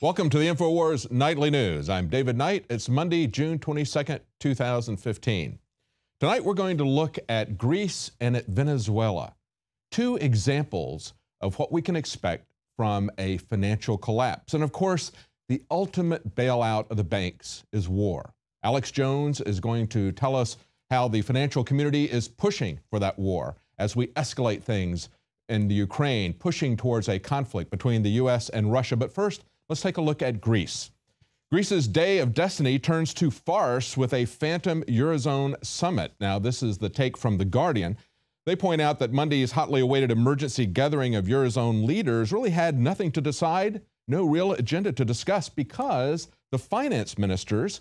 Welcome to the InfoWars Nightly News. I'm David Knight. It's Monday, June 22nd, 2015. Tonight we're going to look at Greece and at Venezuela, two examples of what we can expect from a financial collapse. And of course, the ultimate bailout of the banks is war. Alex Jones is going to tell us how the financial community is pushing for that war as we escalate things in the Ukraine, pushing towards a conflict between the U.S. and Russia. But first, let's take a look at Greece. Greece's day of destiny turns to farce with a phantom Eurozone summit. Now, this is the take from The Guardian. They point out that Monday's hotly awaited emergency gathering of Eurozone leaders really had nothing to decide, no real agenda to discuss, because the finance ministers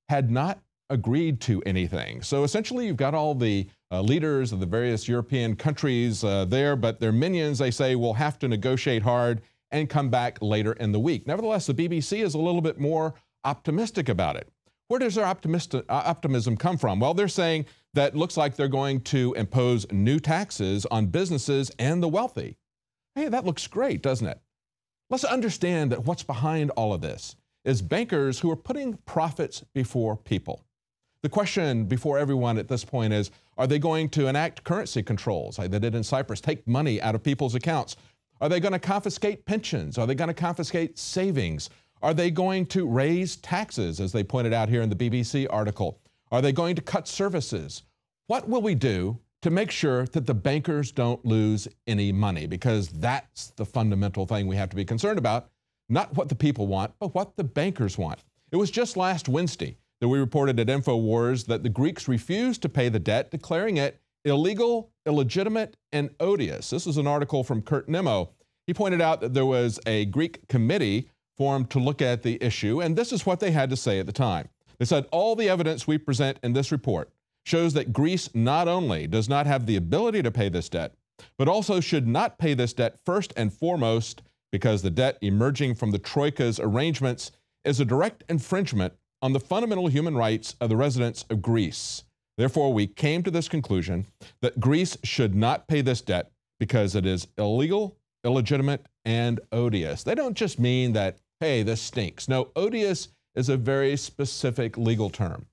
had not agreed to anything. So essentially, you've got all the leaders of the various European countries there, but their minions, they say, will have to negotiate hard and come back later in the week. Nevertheless, the BBC is a little bit more optimistic about it. Where does their optimism come from? Well, they're saying that it looks like they're going to impose new taxes on businesses and the wealthy. Hey, that looks great, doesn't it? Let's understand that what's behind all of this is bankers who are putting profits before people. The question before everyone at this point is, are they going to enact currency controls like they did in Cyprus, take money out of people's accounts? Are they going to confiscate pensions? Are they going to confiscate savings? Are they going to raise taxes, as they pointed out here in the BBC article? Are they going to cut services? What will we do to make sure that the bankers don't lose any money? Because that's the fundamental thing we have to be concerned about, not what the people want, but what the bankers want. It was just last Wednesday that we reported at InfoWars that the Greeks refused to pay the debt, declaring it illegal, illegitimate, and odious. This is an article from Kurt Nimmo. He pointed out that there was a Greek committee formed to look at the issue, and this is what they had to say at the time. They said, all the evidence we present in this report shows that Greece not only does not have the ability to pay this debt, but also should not pay this debt first and foremost because the debt emerging from the Troika's arrangements is a direct infringement on the fundamental human rights of the residents of Greece. Therefore, we came to this conclusion that Greece should not pay this debt because it is illegal, illegitimate, and odious. They don't just mean that, hey, this stinks. No, odious is a very specific legal term.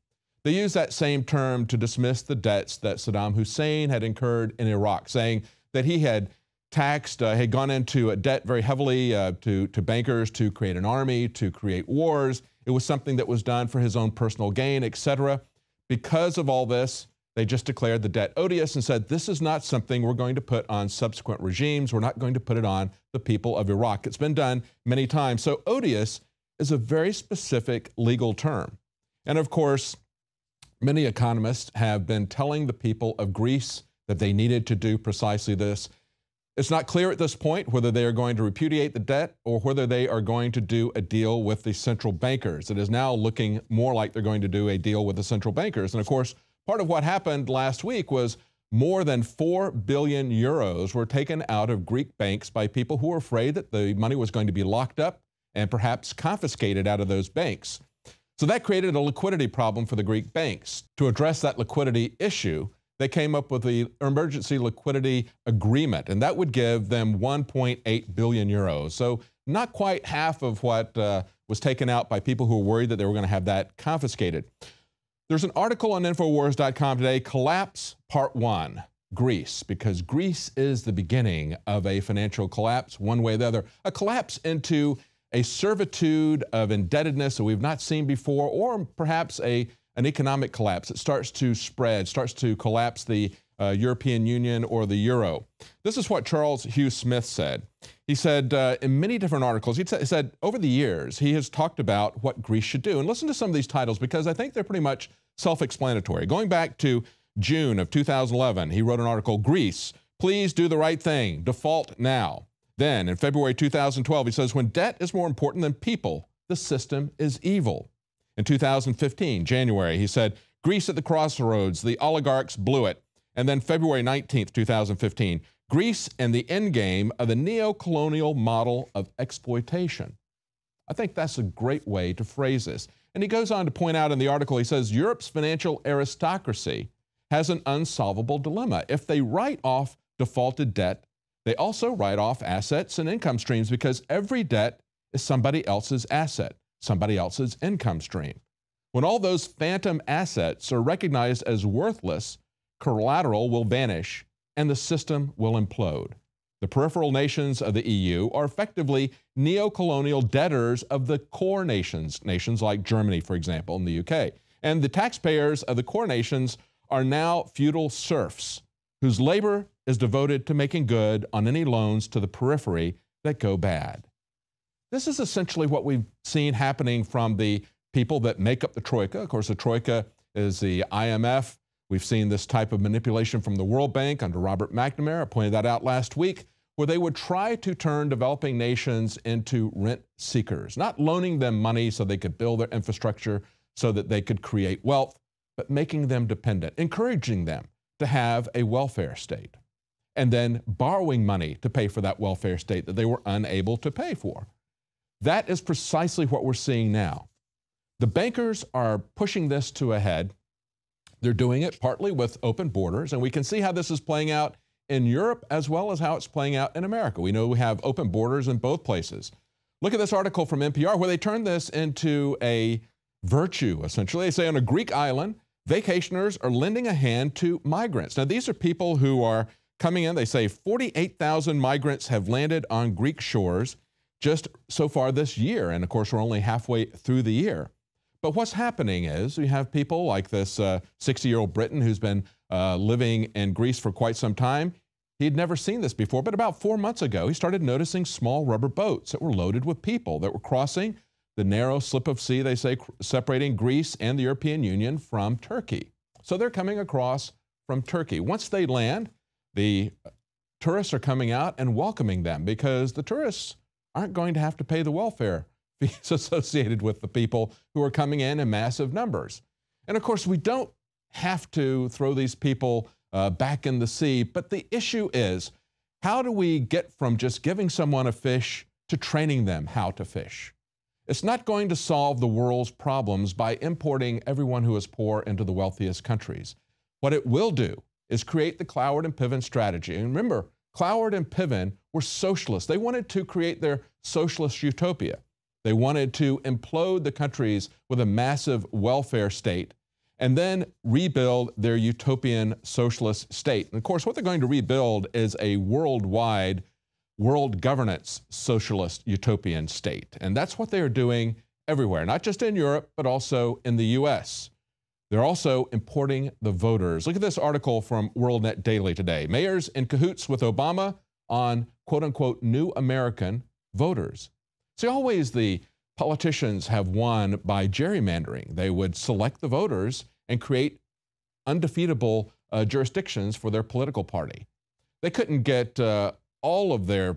They use that same term to dismiss the debts that Saddam Hussein had incurred in Iraq, saying that he had had gone into debt very heavily to bankers to create an army, to create wars. It was something that was done for his own personal gain, etc. Because of all this, they just declared the debt odious and said, this is not something we're going to put on subsequent regimes. We're not going to put it on the people of Iraq. It's been done many times. So odious is a very specific legal term. And of course, many economists have been telling the people of Greece that they needed to do precisely this. It's not clear at this point whether they are going to repudiate the debt or whether they are going to do a deal with the central bankers. It is now looking more like they're going to do a deal with the central bankers. And of course, part of what happened last week was more than 4 billion euros were taken out of Greek banks by people who were afraid that the money was going to be locked up and perhaps confiscated out of those banks. So that created a liquidity problem for the Greek banks. To address that liquidity issue, they came up with the emergency liquidity agreement, and that would give them 1.8 billion euros. So not quite half of what was taken out by people who were worried that they were going to have that confiscated. There's an article on InfoWars.com today, Collapse Part 1, Greece, because Greece is the beginning of a financial collapse one way or the other, a collapse into a servitude of indebtedness that we've not seen before, or perhaps an economic collapse that starts to spread, starts to collapse the European Union or the euro. This is what Charles Hugh Smith said. He said in many different articles, he said over the years, he has talked about what Greece should do. And listen to some of these titles because I think they're pretty much self-explanatory. Going back to June of 2011, he wrote an article, Greece, please do the right thing, default now. Then in February 2012, he says, when debt is more important than people, the system is evil. In 2015, January, he said, Greece at the crossroads, the oligarchs blew it. And then February 19th, 2015, Greece and the endgame of the neocolonial model of exploitation. I think that's a great way to phrase this. And he goes on to point out in the article, he says, Europe's financial aristocracy has an unsolvable dilemma. If they write off defaulted debt, they also write off assets and income streams because every debt is somebody else's asset, somebody else's income stream. When all those phantom assets are recognized as worthless, collateral will vanish and the system will implode. The peripheral nations of the EU are effectively neocolonial debtors of the core nations, nations like Germany, for example, and the UK. And the taxpayers of the core nations are now feudal serfs, whose labor is devoted to making good on any loans to the periphery that go bad. This is essentially what we've seen happening from the people that make up the Troika. Of course, the Troika is the IMF. We've seen this type of manipulation from the World Bank under Robert McNamara. I pointed that out last week, where they would try to turn developing nations into rent seekers, not loaning them money so they could build their infrastructure, so that they could create wealth, but making them dependent, encouraging them to have a welfare state, and then borrowing money to pay for that welfare state that they were unable to pay for. That is precisely what we're seeing now. The bankers are pushing this to a head. They're doing it partly with open borders, and we can see how this is playing out in Europe as well as how it's playing out in America. We know we have open borders in both places. Look at this article from NPR where they turn this into a virtue, essentially. They say on a Greek island, vacationers are lending a hand to migrants. Now, these are people who are coming in. They say 48,000 migrants have landed on Greek shores just so far this year. And of course, we're only halfway through the year. But what's happening is we have people like this 60-year-old Briton who's been living in Greece for quite some time. He'd never seen this before, but about 4 months ago, he started noticing small rubber boats that were loaded with people that were crossing the narrow slip of sea, they say, separating Greece and the European Union from Turkey. So they're coming across from Turkey. Once they land, the tourists are coming out and welcoming them because the tourists aren't going to have to pay the welfare fees associated with the people who are coming in massive numbers. And of course, we don't have to throw these people back in the sea, but the issue is, how do we get from just giving someone a fish to training them how to fish? It's not going to solve the world's problems by importing everyone who is poor into the wealthiest countries. What it will do is create the Cloward and Piven strategy. And remember, Cloward and Piven were socialists. They wanted to create their socialist utopia. They wanted to implode the countries with a massive welfare state and then rebuild their utopian socialist state. And of course, what they're going to rebuild is a worldwide world governance socialist utopian state. And that's what they are doing everywhere, not just in Europe, but also in the US. They're also importing the voters. Look at this article from WorldNet Daily today. Mayors in cahoots with Obama on quote unquote new American voters. See, always the politicians have won by gerrymandering. They would select the voters and create undefeatable jurisdictions for their political party. They couldn't get all of their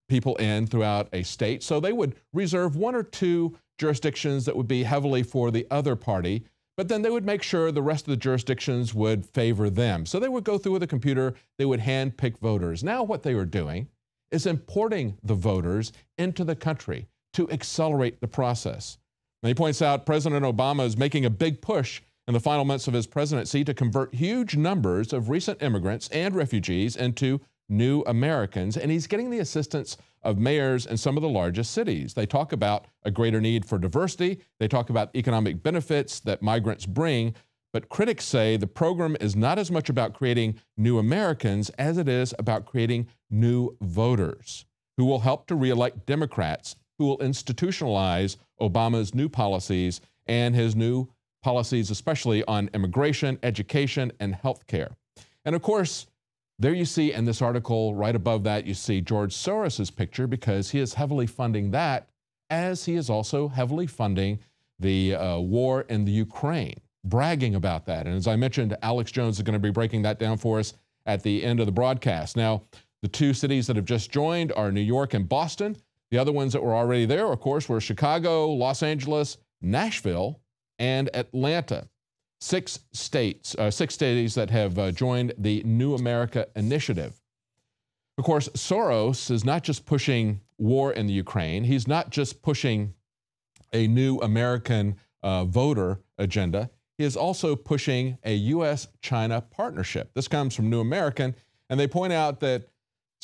people in throughout a state, so they would reserve 1 or 2 jurisdictions that would be heavily for the other party, but then they would make sure the rest of the jurisdictions would favor them. So they would go through with a computer, they would hand-pick voters. Now what they were doing is importing the voters into the country to accelerate the process. And he points out President Obama is making a big push in the final months of his presidency to convert huge numbers of recent immigrants and refugees into new Americans, and he's getting the assistance of mayors in some of the largest cities. They talk about a greater need for diversity. They talk about economic benefits that migrants bring, but critics say the program is not as much about creating new Americans as it is about creating new voters who will help to reelect Democrats, who will institutionalize Obama's new policies and his new policies, especially on immigration, education, and health care. And of course, there you see in this article, right above that, you see George Soros's picture because he is heavily funding that, as he is also heavily funding the war in the Ukraine, bragging about that. And as I mentioned, Alex Jones is going to be breaking that down for us at the end of the broadcast. Now, the 2 cities that have just joined are New York and Boston. The other ones that were already there, of course, were Chicago, Los Angeles, Nashville, and Atlanta. 6 cities that have joined the New America Initiative. Of course, Soros is not just pushing war in the Ukraine. He's not just pushing a new American voter agenda. He is also pushing a U.S.-China partnership. This comes from New American, and they point out that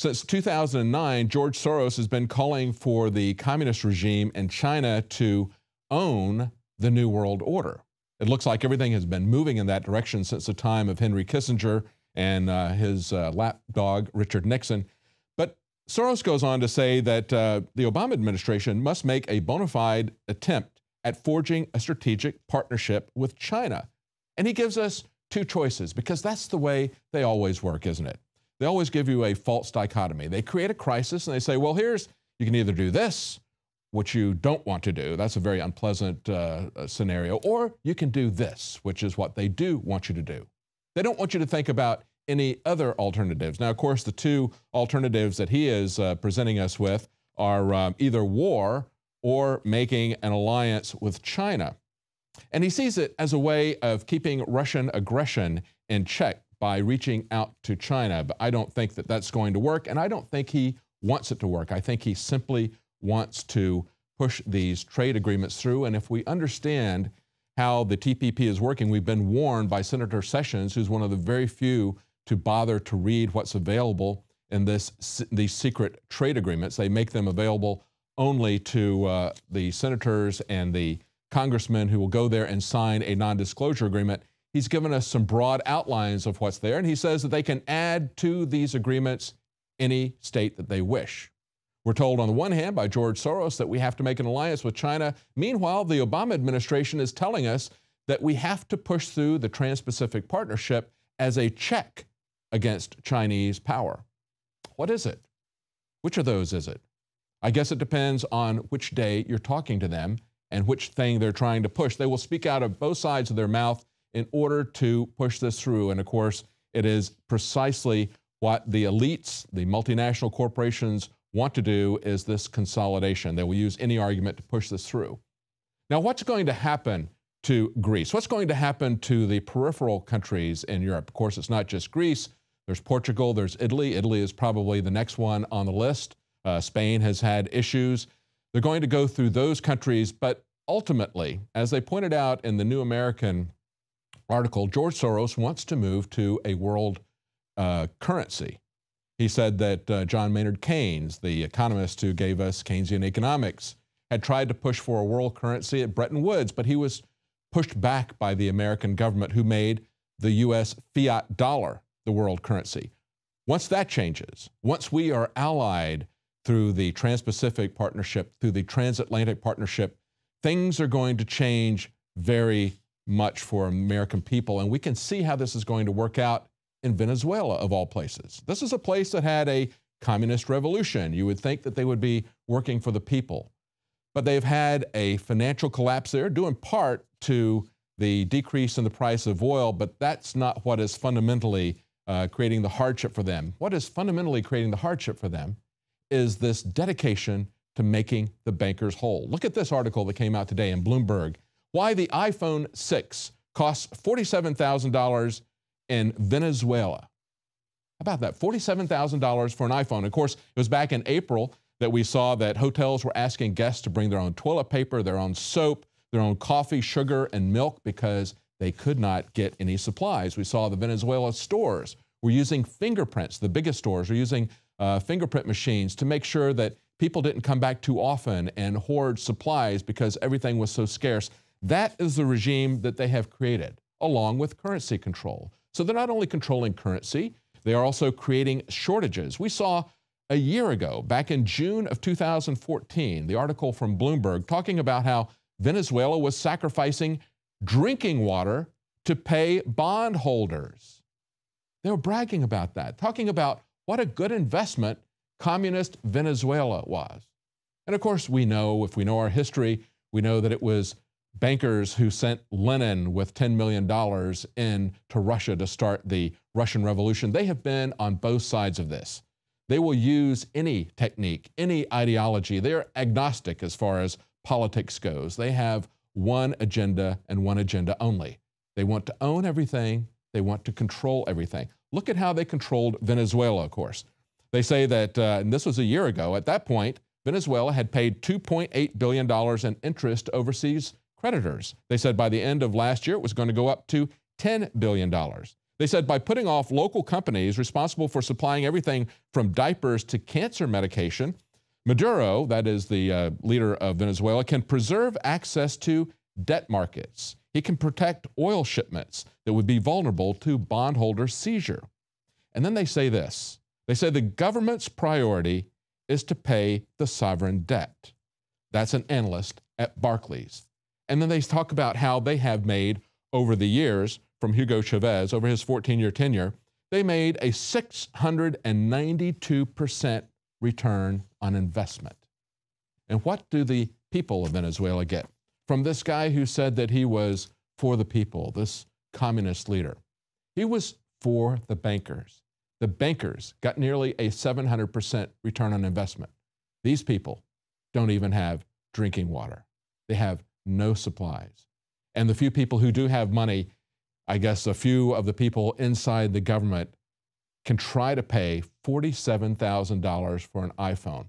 Since 2009, George Soros has been calling for the communist regime in China to own the New World Order. It looks like everything has been moving in that direction since the time of Henry Kissinger and his lapdog, Richard Nixon. But Soros goes on to say that the Obama administration must make a bona fide attempt at forging a strategic partnership with China. And he gives us two choices, because that's the way they always work, isn't it? They always give you a false dichotomy. They create a crisis and they say, well, you can either do this, which you don't want to do. That's a very unpleasant scenario. Or you can do this, which is what they do want you to do. They don't want you to think about any other alternatives. Now, of course, the two alternatives that he is presenting us with are either war or making an alliance with China. And he sees it as a way of keeping Russian aggression in check by reaching out to China. But I don't think that that's going to work, and I don't think he wants it to work. I think he simply wants to push these trade agreements through. And if we understand how the TPP is working, we've been warned by Senator Sessions, who's one of the very few to bother to read what's available in these secret trade agreements. They make them available only to the senators and the congressmen who will go there and sign a non-disclosure agreement. He's given us some broad outlines of what's there, and he says that they can add to these agreements any state that they wish. We're told on the one hand by George Soros that we have to make an alliance with China. Meanwhile, the Obama administration is telling us that we have to push through the Trans-Pacific Partnership as a check against Chinese power. What is it? Which of those is it? I guess it depends on which day you're talking to them and which thing they're trying to push. They will speak out of both sides of their mouth in order to push this through. And of course, it is precisely what the elites, the multinational corporations want to do, is this consolidation. They will use any argument to push this through. Now, what's going to happen to Greece? What's going to happen to the peripheral countries in Europe? Of course, it's not just Greece. There's Portugal, there's Italy. Italy is probably the next one on the list. Spain has had issues. They're going to go through those countries, but ultimately, as they pointed out in the New American article, George Soros wants to move to a world currency. He said that John Maynard Keynes, the economist who gave us Keynesian economics, had tried to push for a world currency at Bretton Woods, but he was pushed back by the American government, who made the U.S. fiat dollar the world currency. Once that changes, once we are allied through the Trans-Pacific Partnership, through the Transatlantic Partnership, things are going to change very much for American people. And we can see how this is going to work out in Venezuela, of all places. This is a place that had a communist revolution. You would think that they would be working for the people. But they've had a financial collapse there, due in part to the decrease in the price of oil, but that's not what is fundamentally creating the hardship for them. What is fundamentally creating the hardship for them is this dedication to making the bankers whole. Look at this article that came out today in Bloomberg. Why the iPhone 6 costs $47,000 in Venezuela. How about that? $47,000 for an iPhone. Of course, it was back in April that we saw that hotels were asking guests to bring their own toilet paper, their own soap, their own coffee, sugar, and milk because they could not get any supplies. We saw the Venezuela stores were using fingerprints. The biggest stores are using fingerprint machines to make sure that people didn't come back too often and hoard supplies because everything was so scarce. That is the regime that they have created, along with currency control. So they're not only controlling currency, they are also creating shortages. We saw a year ago, back in June of 2014, the article from Bloomberg talking about how Venezuela was sacrificing drinking water to pay bondholders. They were bragging about that, talking about what a good investment communist Venezuela was. And of course, we know, if we know our history, we know that it was bankers who sent Lenin with $10 million into Russia to start the Russian Revolution. They have been on both sides of this. They will use any technique, any ideology. They're agnostic as far as politics goes. They have one agenda and one agenda only. They want to own everything. They want to control everything. Look at how they controlled Venezuela, of course. They say that, and this was a year ago, at that point, Venezuela had paid $2.8 billion in interest to overseas creditors. They said by the end of last year, it was going to go up to $10 billion. They said by putting off local companies responsible for supplying everything from diapers to cancer medication, Maduro, that is the leader of Venezuela, can preserve access to debt markets. He can protect oil shipments that would be vulnerable to bondholder seizure. And then they say this. They say the government's priority is to pay the sovereign debt. That's an analyst at Barclays. And then they talk about how they have made, over the years, from Hugo Chavez, over his 14-year tenure, they made a 692% return on investment. And what do the people of Venezuela get from this guy who said that he was for the people, this communist leader? He was for the bankers. The bankers got nearly a 700% return on investment. These people don't even have drinking water. They have no supplies. And the few people who do have money, I guess a few of the people inside the government can try to pay $47,000 for an iPhone.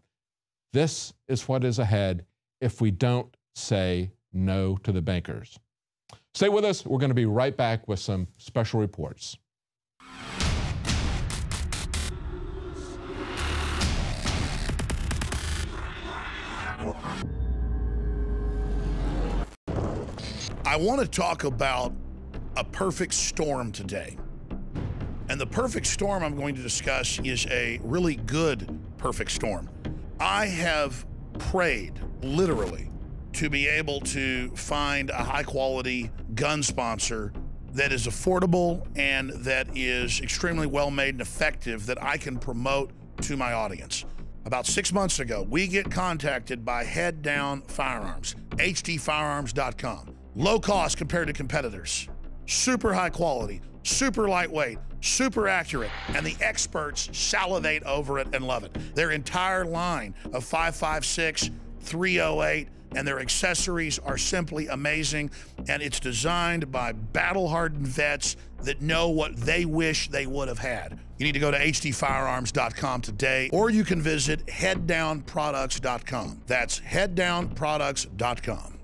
This is what is ahead if we don't say no to the bankers. Stay with us. We're going to be right back with some special reports. I want to talk about a perfect storm today. And the perfect storm I'm going to discuss is a really good perfect storm. I have prayed, literally, to be able to find a high-quality gun sponsor that is affordable and that is extremely well-made and effective that I can promote to my audience. About 6 months ago, we get contacted by Head Down Firearms, hdfirearms.com. Low cost compared to competitors, super high quality, super lightweight, super accurate, and the experts salivate over it and love it. Their entire line of 5.56, 308, and their accessories are simply amazing, and it's designed by battle-hardened vets that know what they wish they would have had. You need to go to hdfirearms.com today, or you can visit headdownproducts.com. That's headdownproducts.com.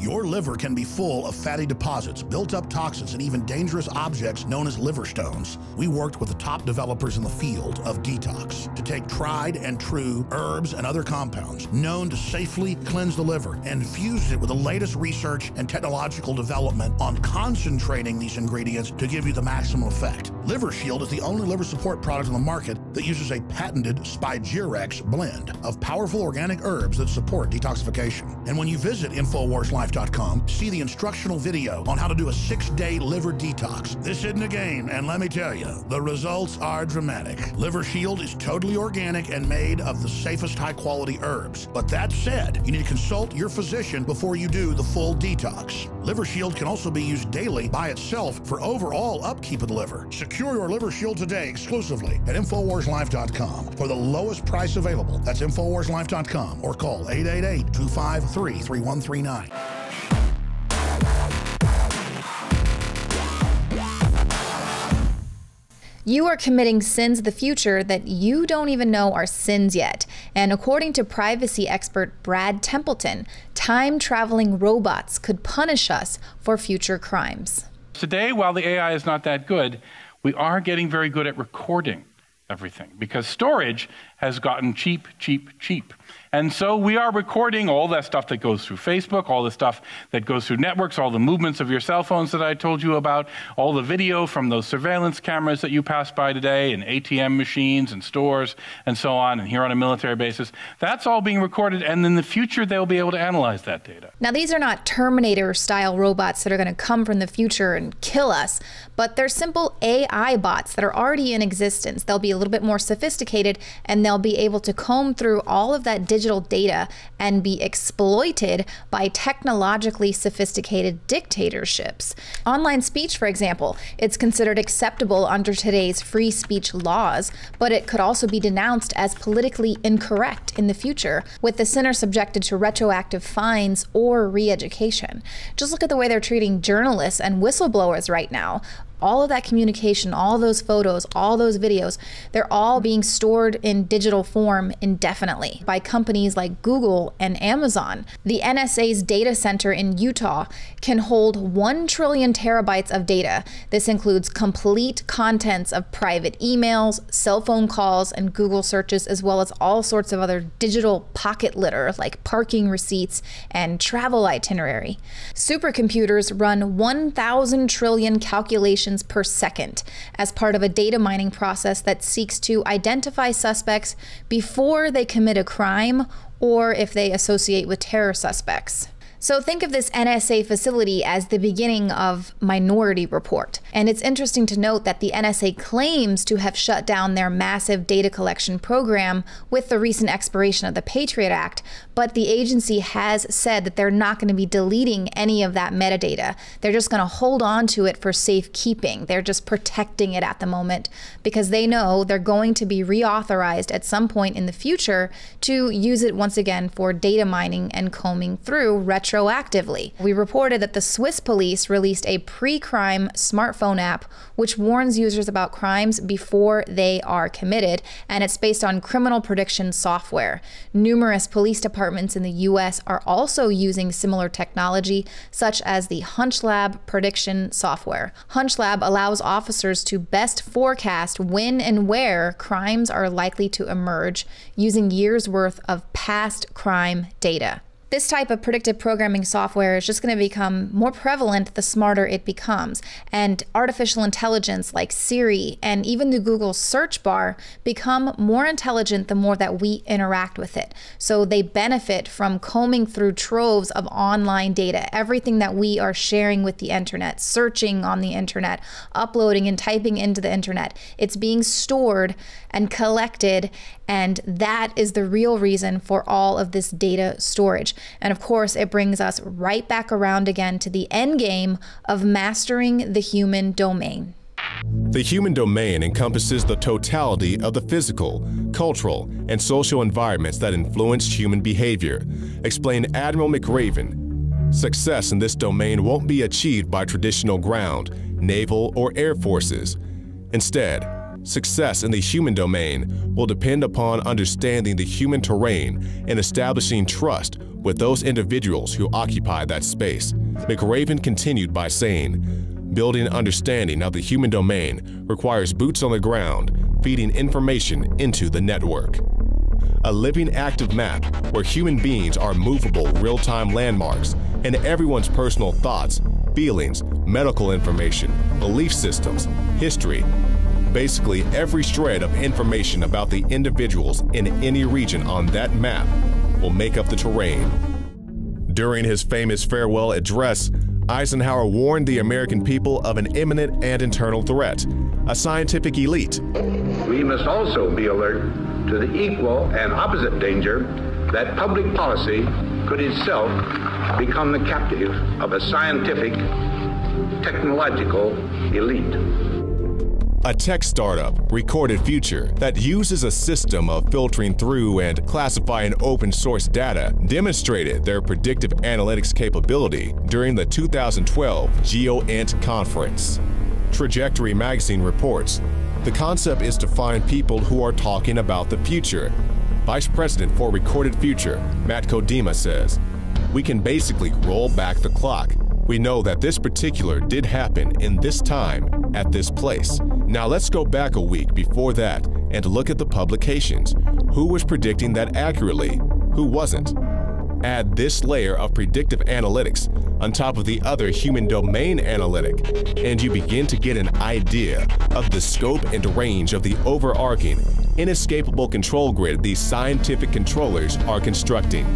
Your liver can be full of fatty deposits, built-up toxins, and even dangerous objects known as liver stones. We worked with the top developers in the field of detox to take tried and true herbs and other compounds known to safely cleanse the liver and fused it with the latest research and technological development on concentrating these ingredients to give you the maximum effect. Liver Shield is the only liver support product on the market that uses a patented Spigyrex blend of powerful organic herbs that support detoxification. And when you visit InfoWarsLife.com, see the instructional video on how to do a 6-day liver detox. This isn't a game, and let me tell you, the results are dramatic. Liver Shield is totally organic and made of the safest high-quality herbs. But that said, you need to consult your physician before you do the full detox. Liver Shield can also be used daily by itself for overall upkeep of the liver. Secure your Liver Shield today exclusively at InfoWarsLife.com for the lowest price available. That's InfoWarsLife.com or call 888-253-3139. You are committing sins of the future that you don't even know are sins yet. And according to privacy expert Brad Templeton, time-traveling robots could punish us for future crimes. Today, while the AI is not that good, we are getting very good at recording everything because storage has gotten cheap, cheap, cheap. And so we are recording all that stuff that goes through Facebook, all the stuff that goes through networks, all the movements of your cell phones that I told you about, all the video from those surveillance cameras that you passed by today, and ATM machines and stores and so on, and here on a military basis. That's all being recorded, and in the future they'll be able to analyze that data. Now, these are not Terminator-style robots that are going to come from the future and kill us, but they're simple AI bots that are already in existence. They'll be a little bit more sophisticated, and they'll be able to comb through all of that digital data and be exploited by technologically sophisticated dictatorships. Online speech, for example, it's considered acceptable under today's free speech laws, but it could also be denounced as politically incorrect in the future, with the sinner subjected to retroactive fines or re-education. Just look at the way they're treating journalists and whistleblowers right now. All of that communication, all those photos, all those videos, they're all being stored in digital form indefinitely by companies like Google and Amazon. The NSA's data center in Utah can hold 1 trillion terabytes of data. This includes complete contents of private emails, cell phone calls, and Google searches, as well as all sorts of other digital pocket litter like parking receipts and travel itinerary. Supercomputers run 1,000 trillion calculations per second as part of a data mining process that seeks to identify suspects before they commit a crime or if they associate with terror suspects. So think of this NSA facility as the beginning of Minority Report. And it's interesting to note that the NSA claims to have shut down their massive data collection program with the recent expiration of the Patriot Act, but the agency has said that they're not going to be deleting any of that metadata. They're just going to hold on to it for safekeeping. They're just protecting it at the moment because they know they're going to be reauthorized at some point in the future to use it once again for data mining and combing through retroactively. We reported that the Swiss police released a pre-crime smartphone app which warns users about crimes before they are committed, and it's based on criminal prediction software. Numerous police departments in the US are also using similar technology, such as the HunchLab prediction software. HunchLab allows officers to best forecast when and where crimes are likely to emerge using years' worth of past crime data. This type of predictive programming software is just going to become more prevalent the smarter it becomes, and artificial intelligence like Siri and even the Google search bar become more intelligent the more that we interact with it. So they benefit from combing through troves of online data, everything that we are sharing with the internet, searching on the internet, uploading and typing into the internet. It's being stored and collected, and that is the real reason for all of this data storage. And of course, it brings us right back around again to the end game of mastering the human domain. The human domain encompasses the totality of the physical, cultural, and social environments that influence human behavior, explained Admiral McRaven. Success in this domain won't be achieved by traditional ground, naval, or air forces. Instead, success in the human domain will depend upon understanding the human terrain and establishing trust with those individuals who occupy that space. McRaven continued by saying, building understanding of the human domain requires boots on the ground, feeding information into the network. A living active map where human beings are movable real-time landmarks and everyone's personal thoughts, feelings, medical information, belief systems, history, basically every shred of information about the individuals in any region on that map will make up the terrain. During his famous farewell address, Eisenhower warned the American people of an imminent and internal threat, a scientific elite. We must also be alert to the equal and opposite danger that public policy could itself become the captive of a scientific, technological elite. A tech startup, Recorded Future, that uses a system of filtering through and classifying open source data, demonstrated their predictive analytics capability during the 2012 GeoInt conference. Trajectory magazine reports, the concept is to find people who are talking about the future. Vice President for Recorded Future, Matt Kodima, says, we can basically roll back the clock. We know that this particular did happen in this time at this place. Now let's go back a week before that and look at the publications. Who was predicting that accurately? Who wasn't? Add this layer of predictive analytics on top of the other human domain analytic, and you begin to get an idea of the scope and range of the overarching, inescapable control grid these scientific controllers are constructing.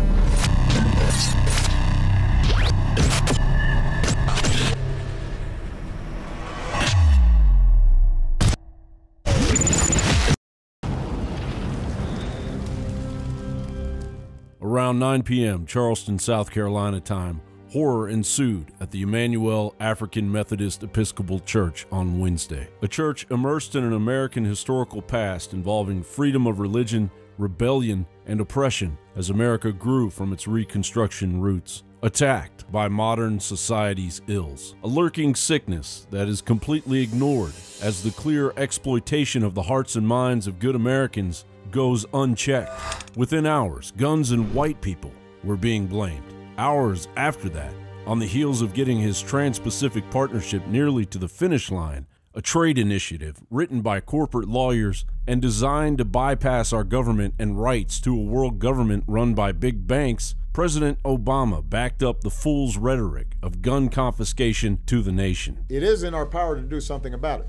Around 9 p.m. Charleston, South Carolina time, horror ensued at the Emmanuel African Methodist Episcopal Church on Wednesday. A church immersed in an American historical past involving freedom of religion, rebellion, and oppression as America grew from its Reconstruction roots. attacked by modern society's ills, a lurking sickness that is completely ignored as the clear exploitation of the hearts and minds of good Americans goes unchecked. Within hours, guns and white people were being blamed. Hours after that, on the heels of getting his Trans-Pacific Partnership nearly to the finish line, a trade initiative written by corporate lawyers and designed to bypass our government and rights to a world government run by big banks, President Obama backed up the fool's rhetoric of gun confiscation to the nation. It is in our power to do something about it.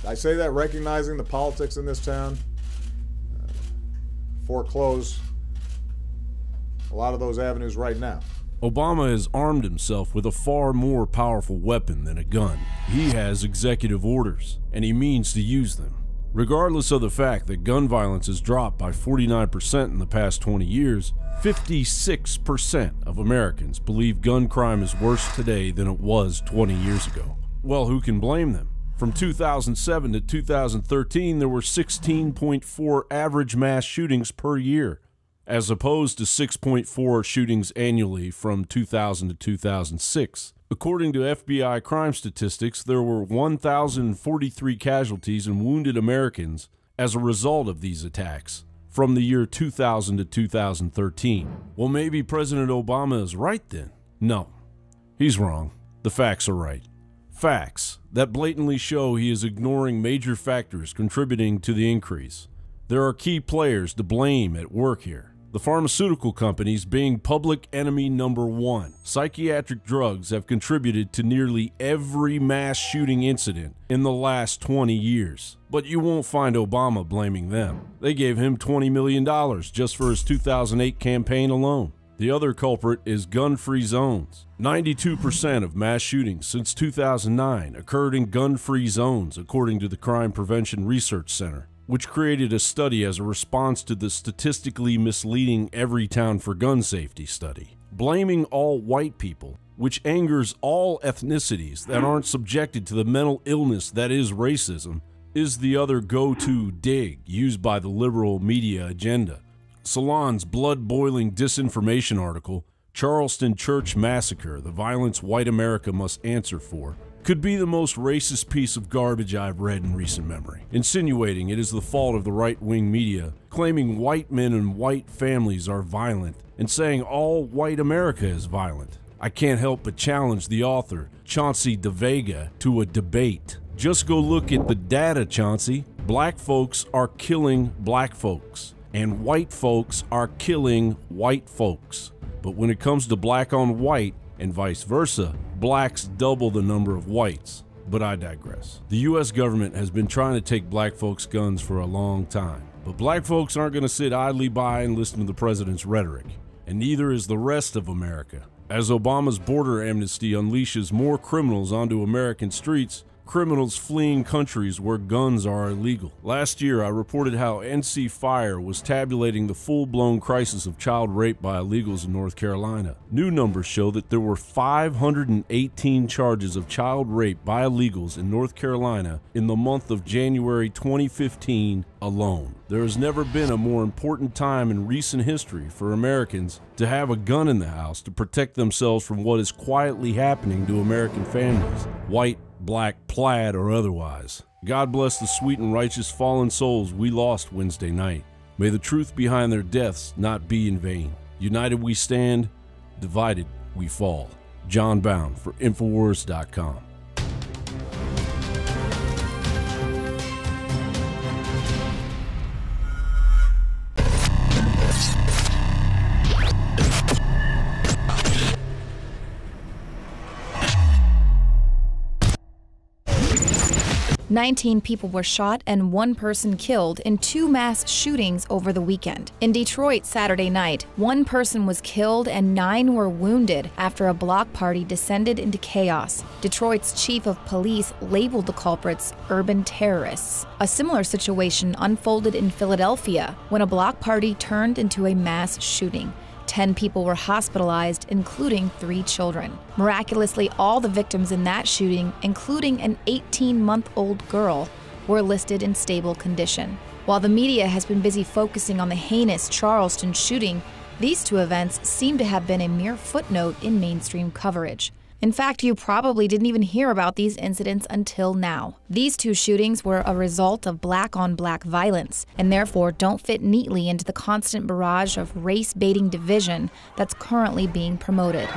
I say that recognizing the politics in this town foreclose a lot of those avenues right now. Obama has armed himself with a far more powerful weapon than a gun. He has executive orders, and he means to use them. Regardless of the fact that gun violence has dropped by 49% in the past 20 years, 56% of Americans believe gun crime is worse today than it was 20 years ago. Well, who can blame them? From 2007 to 2013, there were 16.4 average mass shootings per year, as opposed to 6.4 shootings annually from 2000 to 2006. According to FBI crime statistics, there were 1,043 casualties and wounded Americans as a result of these attacks from the year 2000 to 2013. Well, maybe President Obama is right then. No, he's wrong. The facts are right. Facts that blatantly show he is ignoring major factors contributing to the increase. There are key players to blame at work here. The pharmaceutical companies being public enemy number one. Psychiatric drugs have contributed to nearly every mass shooting incident in the last 20 years. But you won't find Obama blaming them. They gave him $20 million just for his 2008 campaign alone. The other culprit is gun-free zones. 92% of mass shootings since 2009 occurred in gun-free zones, according to the Crime Prevention Research Center, which created a study as a response to the statistically misleading Everytown for Gun Safety study. Blaming all white people, which angers all ethnicities that aren't subjected to the mental illness that is racism, is the other go-to dig used by the liberal media agenda. Salon's blood-boiling disinformation article, Charleston Church Massacre, the Violence White America Must Answer For, could be the most racist piece of garbage I've read in recent memory, insinuating it is the fault of the right-wing media, claiming white men and white families are violent, and saying all white America is violent. I can't help but challenge the author, Chauncey DeVega, to a debate. Just go look at the data, Chauncey. Black folks are killing black folks, and white folks are killing white folks. But when it comes to black on white, and vice versa, blacks double the number of whites. But I digress. The U.S. government has been trying to take black folks' guns for a long time. But black folks aren't going to sit idly by and listen to the president's rhetoric. And neither is the rest of America. As Obama's border amnesty unleashes more criminals onto American streets, criminals fleeing countries where guns are illegal. Last year, I reported how NC Fire was tabulating the full-blown crisis of child rape by illegals in North Carolina. New numbers show that there were 518 charges of child rape by illegals in North Carolina in the month of January 2015 alone. There has never been a more important time in recent history for Americans to have a gun in the house to protect themselves from what is quietly happening to American families, white, black, plaid, or otherwise. God bless the sweet and righteous fallen souls we lost Wednesday night. May the truth behind their deaths not be in vain. United we stand, divided we fall. John Bound for Infowars.com. "19 people were shot and 1 person killed in 2 mass shootings over the weekend. In Detroit Saturday night, 1 person was killed and 9 were wounded after a block party descended into chaos. Detroit's chief of police labeled the culprits urban terrorists. A similar situation unfolded in Philadelphia when a block party turned into a mass shooting. 10 people were hospitalized, including 3 children. Miraculously, all the victims in that shooting, including an 18-month-old girl, were listed in stable condition. While the media has been busy focusing on the heinous Charleston shooting, These two events seem to have been a mere footnote in mainstream coverage. In fact, you probably didn't even hear about these incidents until now. These two shootings were a result of black-on-black violence, and therefore don't fit neatly into the constant barrage of race-baiting division that's currently being promoted.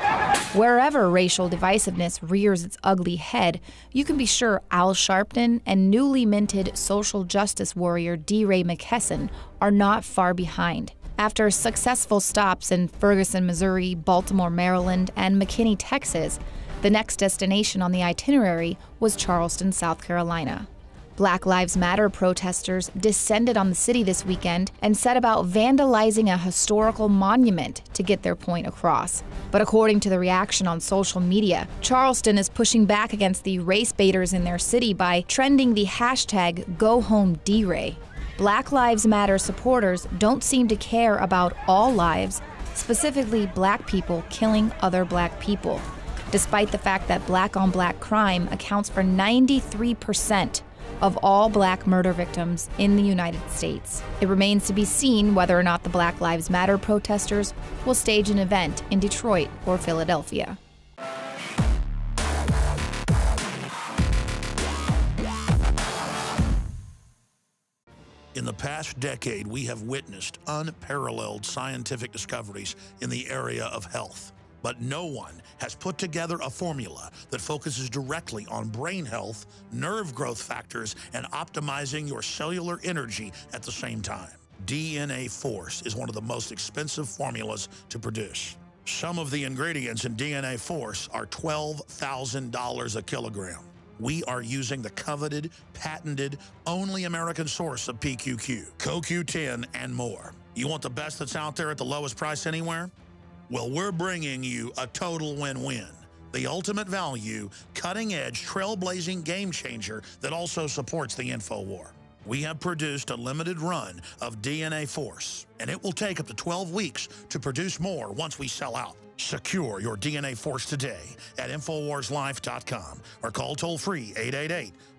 Wherever racial divisiveness rears its ugly head, you can be sure Al Sharpton and newly minted social justice warrior D. Ray McKesson are not far behind. After successful stops in Ferguson, Missouri, Baltimore, Maryland, and McKinney, Texas, the next destination on the itinerary was Charleston, South Carolina. Black Lives Matter protesters descended on the city this weekend and set about vandalizing a historical monument to get their point across. But according to the reaction on social media, Charleston is pushing back against the race baiters in their city by trending the hashtag #GoHomeDRay. Black Lives Matter supporters don't seem to care about all lives, specifically black people killing other black people, despite the fact that black-on-black crime accounts for 93% of all black murder victims in the United States. It remains to be seen whether or not the Black Lives Matter protesters will stage an event in Detroit or Philadelphia. In the past decade, we have witnessed unparalleled scientific discoveries in the area of health. But no one has put together a formula that focuses directly on brain health, nerve growth factors, and optimizing your cellular energy at the same time. DNA Force is one of the most expensive formulas to produce. Some of the ingredients in DNA Force are $12,000 a kilogram. We are using the coveted, patented, only American source of PQQ, CoQ10, and more. You want the best that's out there at the lowest price anywhere? Well, we're bringing you a total win-win. The ultimate value, cutting-edge, trailblazing game changer that also supports the InfoWar. We have produced a limited run of DNA Force, and it will take up to 12 weeks to produce more once we sell out. Secure your DNA Force today at InfoWarsLife.com or call toll-free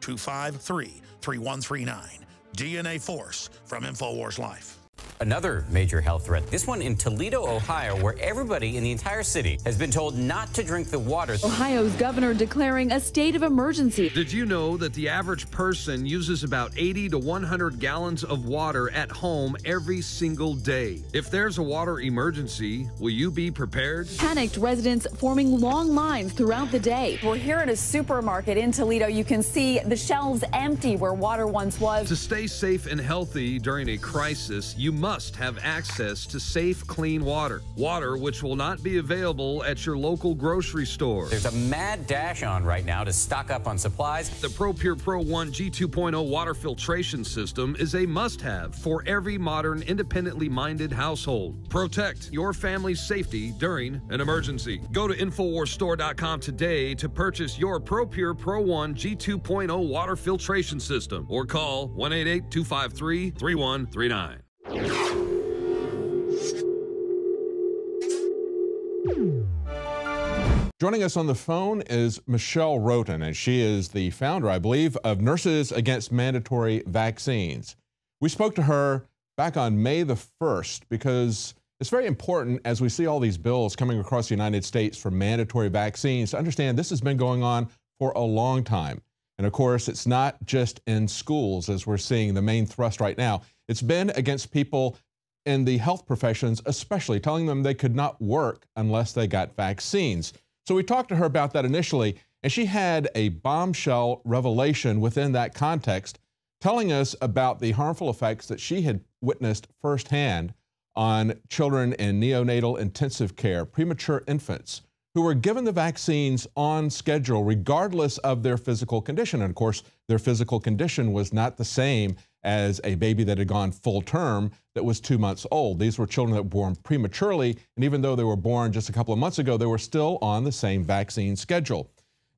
888-253-3139. DNA Force from InfoWars Life. Another major health threat, this one in Toledo, Ohio, where everybody in the entire city has been told not to drink the water. Ohio's governor declaring a state of emergency. Did you know that the average person uses about 80 to 100 gallons of water at home every single day? If there's a water emergency, will you be prepared? Panicked residents forming long lines throughout the day. We're here at a supermarket in Toledo. You can see the shelves empty where water once was. To stay safe and healthy during a crisis, you must have access to safe, clean water. Water which will not be available at your local grocery store. There's a mad dash on right now to stock up on supplies. The ProPure Pro 1 G2.0 water filtration system is a must-have for every modern, independently minded household. Protect your family's safety during an emergency. Go to InfoWarsStore.com today to purchase your ProPure Pro 1 G2.0 water filtration system or call 1-888-253-3139. Joining us on the phone is Michelle Roten, and she is the founder, I believe, of Nurses Against Mandatory Vaccines. We spoke to her back on May the 1st because it's very important as we see all these bills coming across the United States for mandatory vaccines to understand this has been going on for a long time. And of course, it's not just in schools as we're seeing the main thrust right now. It's been against people in the health professions, especially telling them they could not work unless they got vaccines. So we talked to her about that initially, and she had a bombshell revelation within that context, telling us about the harmful effects that she had witnessed firsthand on children in neonatal intensive care, premature infants, who were given the vaccines on schedule regardless of their physical condition. And of course, their physical condition was not the same as a baby that had gone full term that was 2 months old. These were children that were born prematurely, and even though they were born just a couple of months ago, they were still on the same vaccine schedule.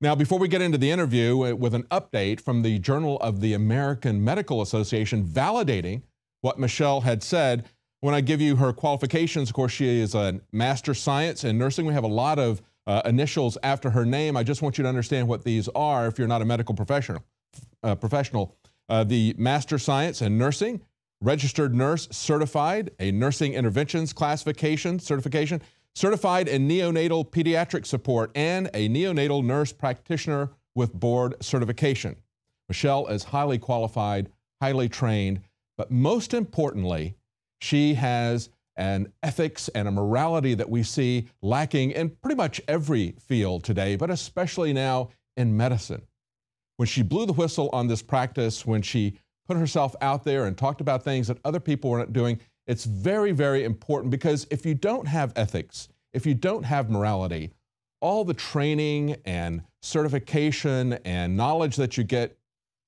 Now, before we get into the interview with an update from the Journal of the American Medical Association validating what Michelle had said, when I give you her qualifications, of course, she is a Master Science in Nursing. We have a lot of initials after her name. I just want you to understand what these are if you're not a medical professional. The Master Science in Nursing, registered nurse certified, a nursing interventions classification certification, certified in neonatal pediatric support, and a neonatal nurse practitioner with board certification. Michelle is highly qualified, highly trained, but most importantly, she has an ethics and a morality that we see lacking in pretty much every field today, but especially now in medicine. When she blew the whistle on this practice, when she put herself out there and talked about things that other people weren't doing, it's very, very important, because if you don't have ethics, if you don't have morality, all the training and certification and knowledge that you get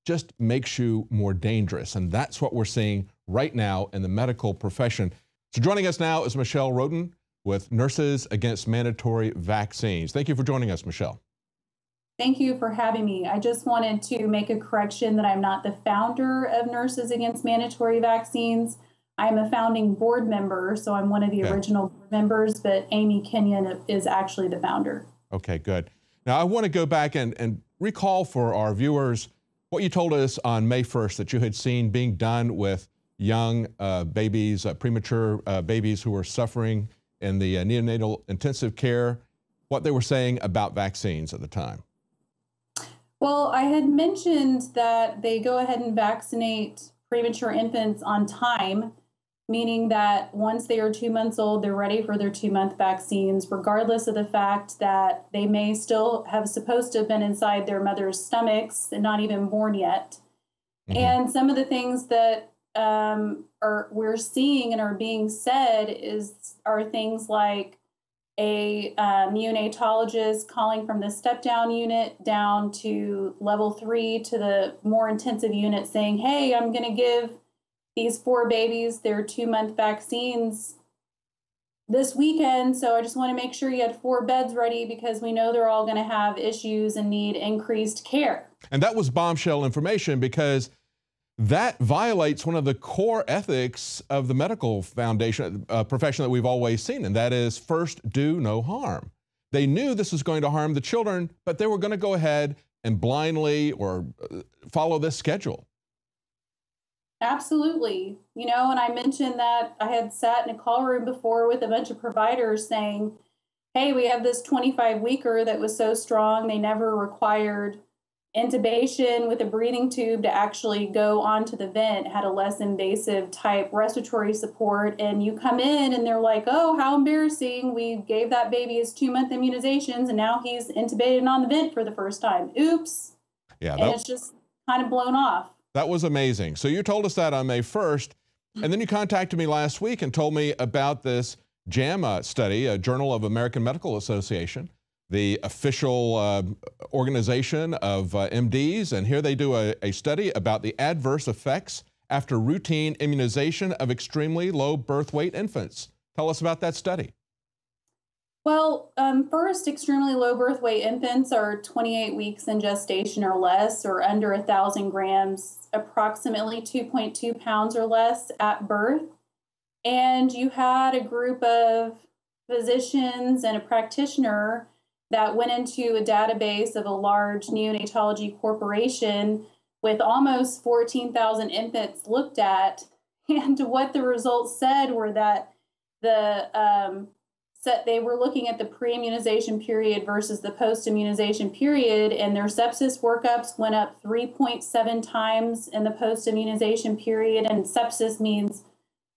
just makes you more dangerous. And that's what we're seeing right now in the medical profession. So joining us now is Michelle Roden with Nurses Against Mandatory Vaccines. Thank you for joining us, Michelle. Thank you for having me. I just wanted to make a correction that I'm not the founder of Nurses Against Mandatory Vaccines. I'm a founding board member, so I'm one of the original board members, but Amy Kenyon is actually the founder. Okay, good. Now I want to go back and recall for our viewers what you told us on May 1st that you had seen being done with young babies, premature babies who were suffering in the neonatal intensive care, what they were saying about vaccines at the time. Well, I had mentioned that they go ahead and vaccinate premature infants on time, meaning that once they are 2 months old, they're ready for their 2-month vaccines, regardless of the fact that they may still have supposed to have been inside their mother's stomachs and not even born yet. Mm-hmm. And some of the things that we're seeing and are being said are things like a neonatologist calling from the step-down unit down to level 3 to the more intensive unit saying, hey, I'm going to give these 4 babies their 2-month vaccines this weekend, so I just want to make sure you had 4 beds ready because we know they're all going to have issues and need increased care. And that was bombshell information, because that violates one of the core ethics of the medical foundation profession that we've always seen, and that is first do no harm. They knew this was going to harm the children, but they were going to go ahead and blindly or follow this schedule. Absolutely. You know, and I mentioned that I had sat in a call room before with a bunch of providers saying, hey, we have this 25-weeker that was so strong they never required intubation with a breathing tube to actually go onto the vent, had a less invasive type respiratory support, and you come in and they're like, oh, how embarrassing, we gave that baby his 2-month immunizations and now he's intubated and on the vent for the first time. Oops. Yeah, and it's just kind of blown off. That was amazing. So you told us that on May 1st, and then you contacted me last week and told me about this JAMA study, a Journal of American Medical Association, the official organization of MDs, and here they do a study about the adverse effects after routine immunization of extremely low birth weight infants. Tell us about that study. Well, first, extremely low birth weight infants are 28 weeks in gestation or less, or under 1,000 grams, approximately 2.2 pounds or less at birth. And you had a group of physicians and a practitioner that went into a database of a large neonatology corporation with almost 14,000 infants looked at. And what the results said were that they were looking at the pre-immunization period versus the post-immunization period, and their sepsis workups went up 3.7 times in the post-immunization period. And sepsis means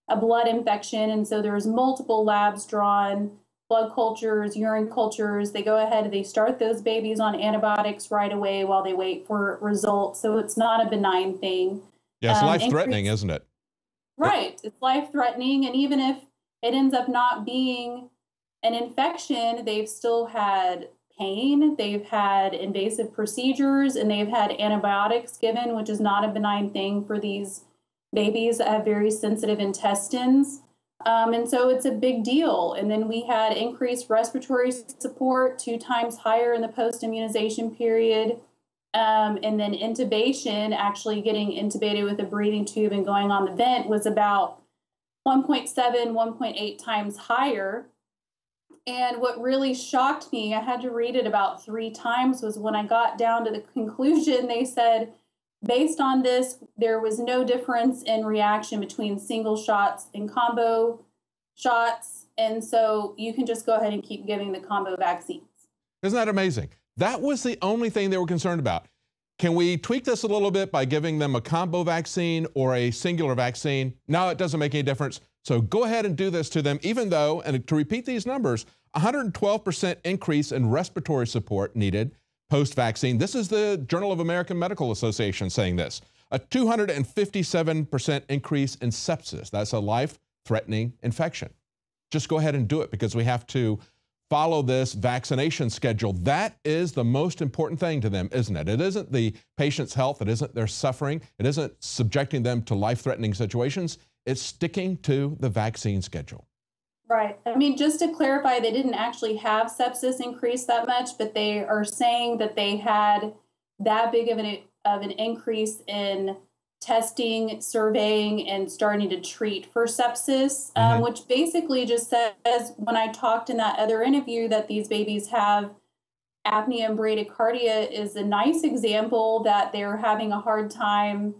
a blood infection, and so there's multiple labs drawn, blood cultures, urine cultures. They go ahead and they start those babies on antibiotics right away while they wait for results. So it's not a benign thing. Yeah, it's life-threatening, isn't it? Right, it's life-threatening, and even if it ends up not being an infection, they've still had pain, they've had invasive procedures, and they've had antibiotics given, which is not a benign thing for these babies that have very sensitive intestines. And so it's a big deal. And then we had increased respiratory support 2 times higher in the post-immunization period. And then intubation, actually getting intubated with a breathing tube and going on the vent, was about 1.7, 1.8 times higher. And what really shocked me, I had to read it about 3 times, was when I got down to the conclusion, they said, based on this, there was no difference in reaction between single shots and combo shots. And so you can just go ahead and keep giving the combo vaccines. Isn't that amazing? That was the only thing they were concerned about. Can we tweak this a little bit by giving them a combo vaccine or a singular vaccine? No, it doesn't make any difference. So go ahead and do this to them, even though, and to repeat these numbers, 112% increase in respiratory support needed post-vaccine. This is the Journal of American Medical Association saying this. A 257% increase in sepsis. That's a life-threatening infection. Just go ahead and do it because we have to follow this vaccination schedule. That is the most important thing to them, isn't it? It isn't the patient's health. It isn't their suffering. It isn't subjecting them to life-threatening situations. It's sticking to the vaccine schedule. Right. I mean, just to clarify, they didn't actually have sepsis increase that much, but they are saying that they had that big of an increase in testing, surveying, and starting to treat for sepsis, which basically just says, when I talked in that other interview that these babies have apnea and bradycardia, is a nice example that they're having a hard time,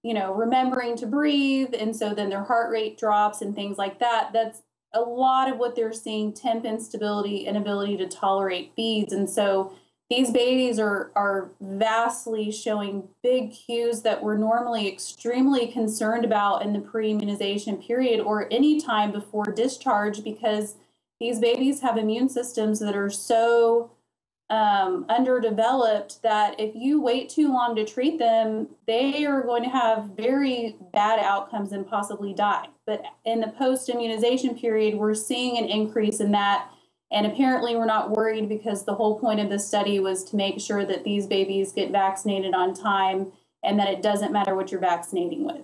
you know, remembering to breathe. And so then their heart rate drops and things like that. That's a lot of what they're seeing: temp instability, inability to tolerate feeds. And so these babies are vastly showing big cues that we're normally extremely concerned about in the pre-immunization period or any time before discharge, because these babies have immune systems that are so underdeveloped that if you wait too long to treat them, they are going to have very bad outcomes and possibly die. But in the post-immunization period, we're seeing an increase in that. And apparently we're not worried because the whole point of this study was to make sure that these babies get vaccinated on time and that it doesn't matter what you're vaccinating with.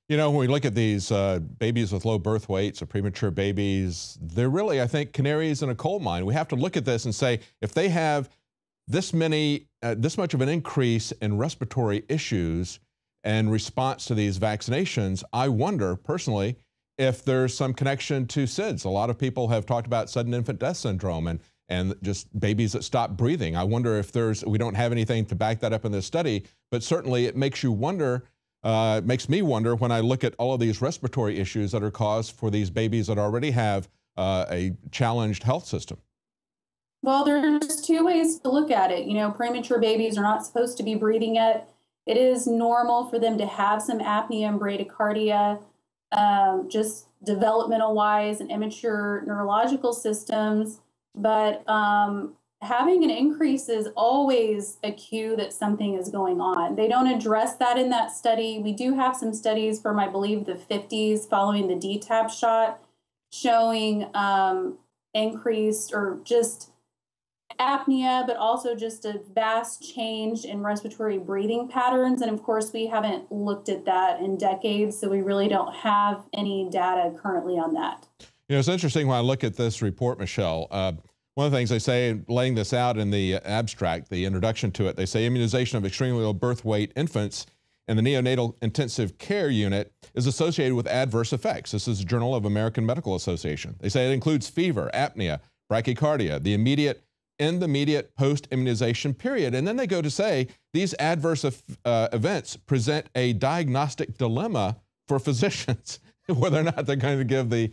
You know, when we look at these babies with low birth weights or premature babies, they're really, I think, canaries in a coal mine. We have to look at this and say, if they have this much of an increase in respiratory issues in response to these vaccinations, I wonder personally if there's some connection to SIDS. A lot of people have talked about sudden infant death syndrome and just babies that stop breathing. I wonder if we don't have anything to back that up in this study, but certainly it makes you wonder, makes me wonder when I look at all of these respiratory issues that are caused for these babies that already have a challenged health system. Well, there's two ways to look at it. You know, premature babies are not supposed to be breathing yet. It is normal for them to have some apnea and bradycardia, just developmental wise and immature neurological systems. But having an increase is always a cue that something is going on. They don't address that in that study. We do have some studies from, I believe, the 50s following the DTaP shot showing increased or just apnea, but also just a vast change in respiratory breathing patterns. And of course, we haven't looked at that in decades, so we really don't have any data currently on that. You know, it's interesting when I look at this report, Michelle. One of the things they say, laying this out in the abstract, the introduction to it, they say immunization of extremely low birth weight infants in the neonatal intensive care unit is associated with adverse effects. This is the Journal of American Medical Association. They say it includes fever, apnea, bradycardia, in the immediate post-immunization period. And then they go to say these adverse events present a diagnostic dilemma for physicians, whether or not they're going to give the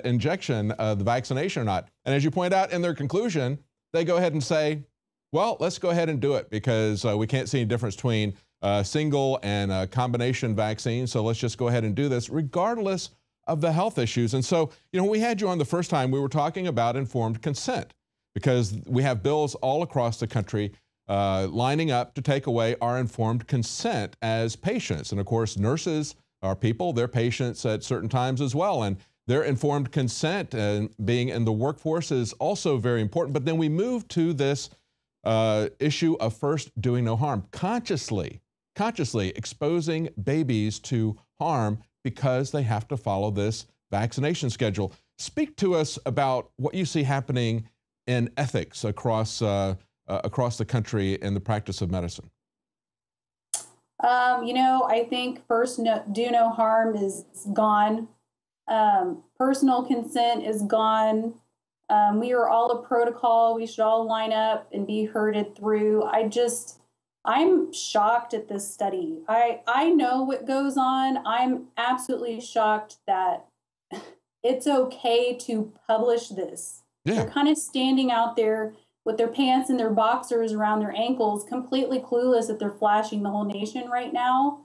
injection, the vaccination or not. And as you point out in their conclusion, they go ahead and say, well, let's go ahead and do it because we can't see any difference between single and combination vaccines. So let's just go ahead and do this regardless of the health issues. And so, you know, when we had you on the first time, we were talking about informed consent, because we have bills all across the country lining up to take away our informed consent as patients. And of course, nurses are people, they're patients at certain times as well. And their informed consent and being in the workforce is also very important. But then we move to this issue of first doing no harm, consciously exposing babies to harm because they have to follow this vaccination schedule. Speak to us about what you see happening in ethics across the country in the practice of medicine. You know, I think first do no harm is gone. Personal consent is gone. We are all a protocol. We should all line up and be herded through. I'm shocked at this study. I know what goes on. I'm absolutely shocked that it's okay to publish this. Yeah. They're kind of standing out there with their pants and their boxers around their ankles, completely clueless that they're flashing the whole nation right now.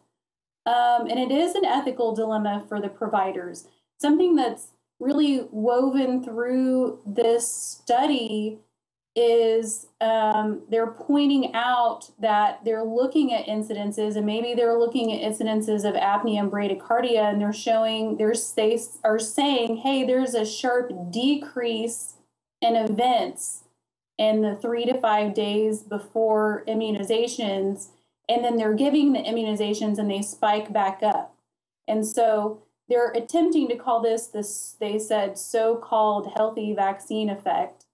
And it is an ethical dilemma for the providers. Something that's really woven through this study is they're pointing out that they're looking at incidences, and maybe they're looking at incidences of apnea and bradycardia, and they are saying, hey, there's a sharp decrease in events in the 3 to 5 days before immunizations, and then they're giving the immunizations and they spike back up. And so they're attempting to call this, they said, so-called healthy vaccine effect.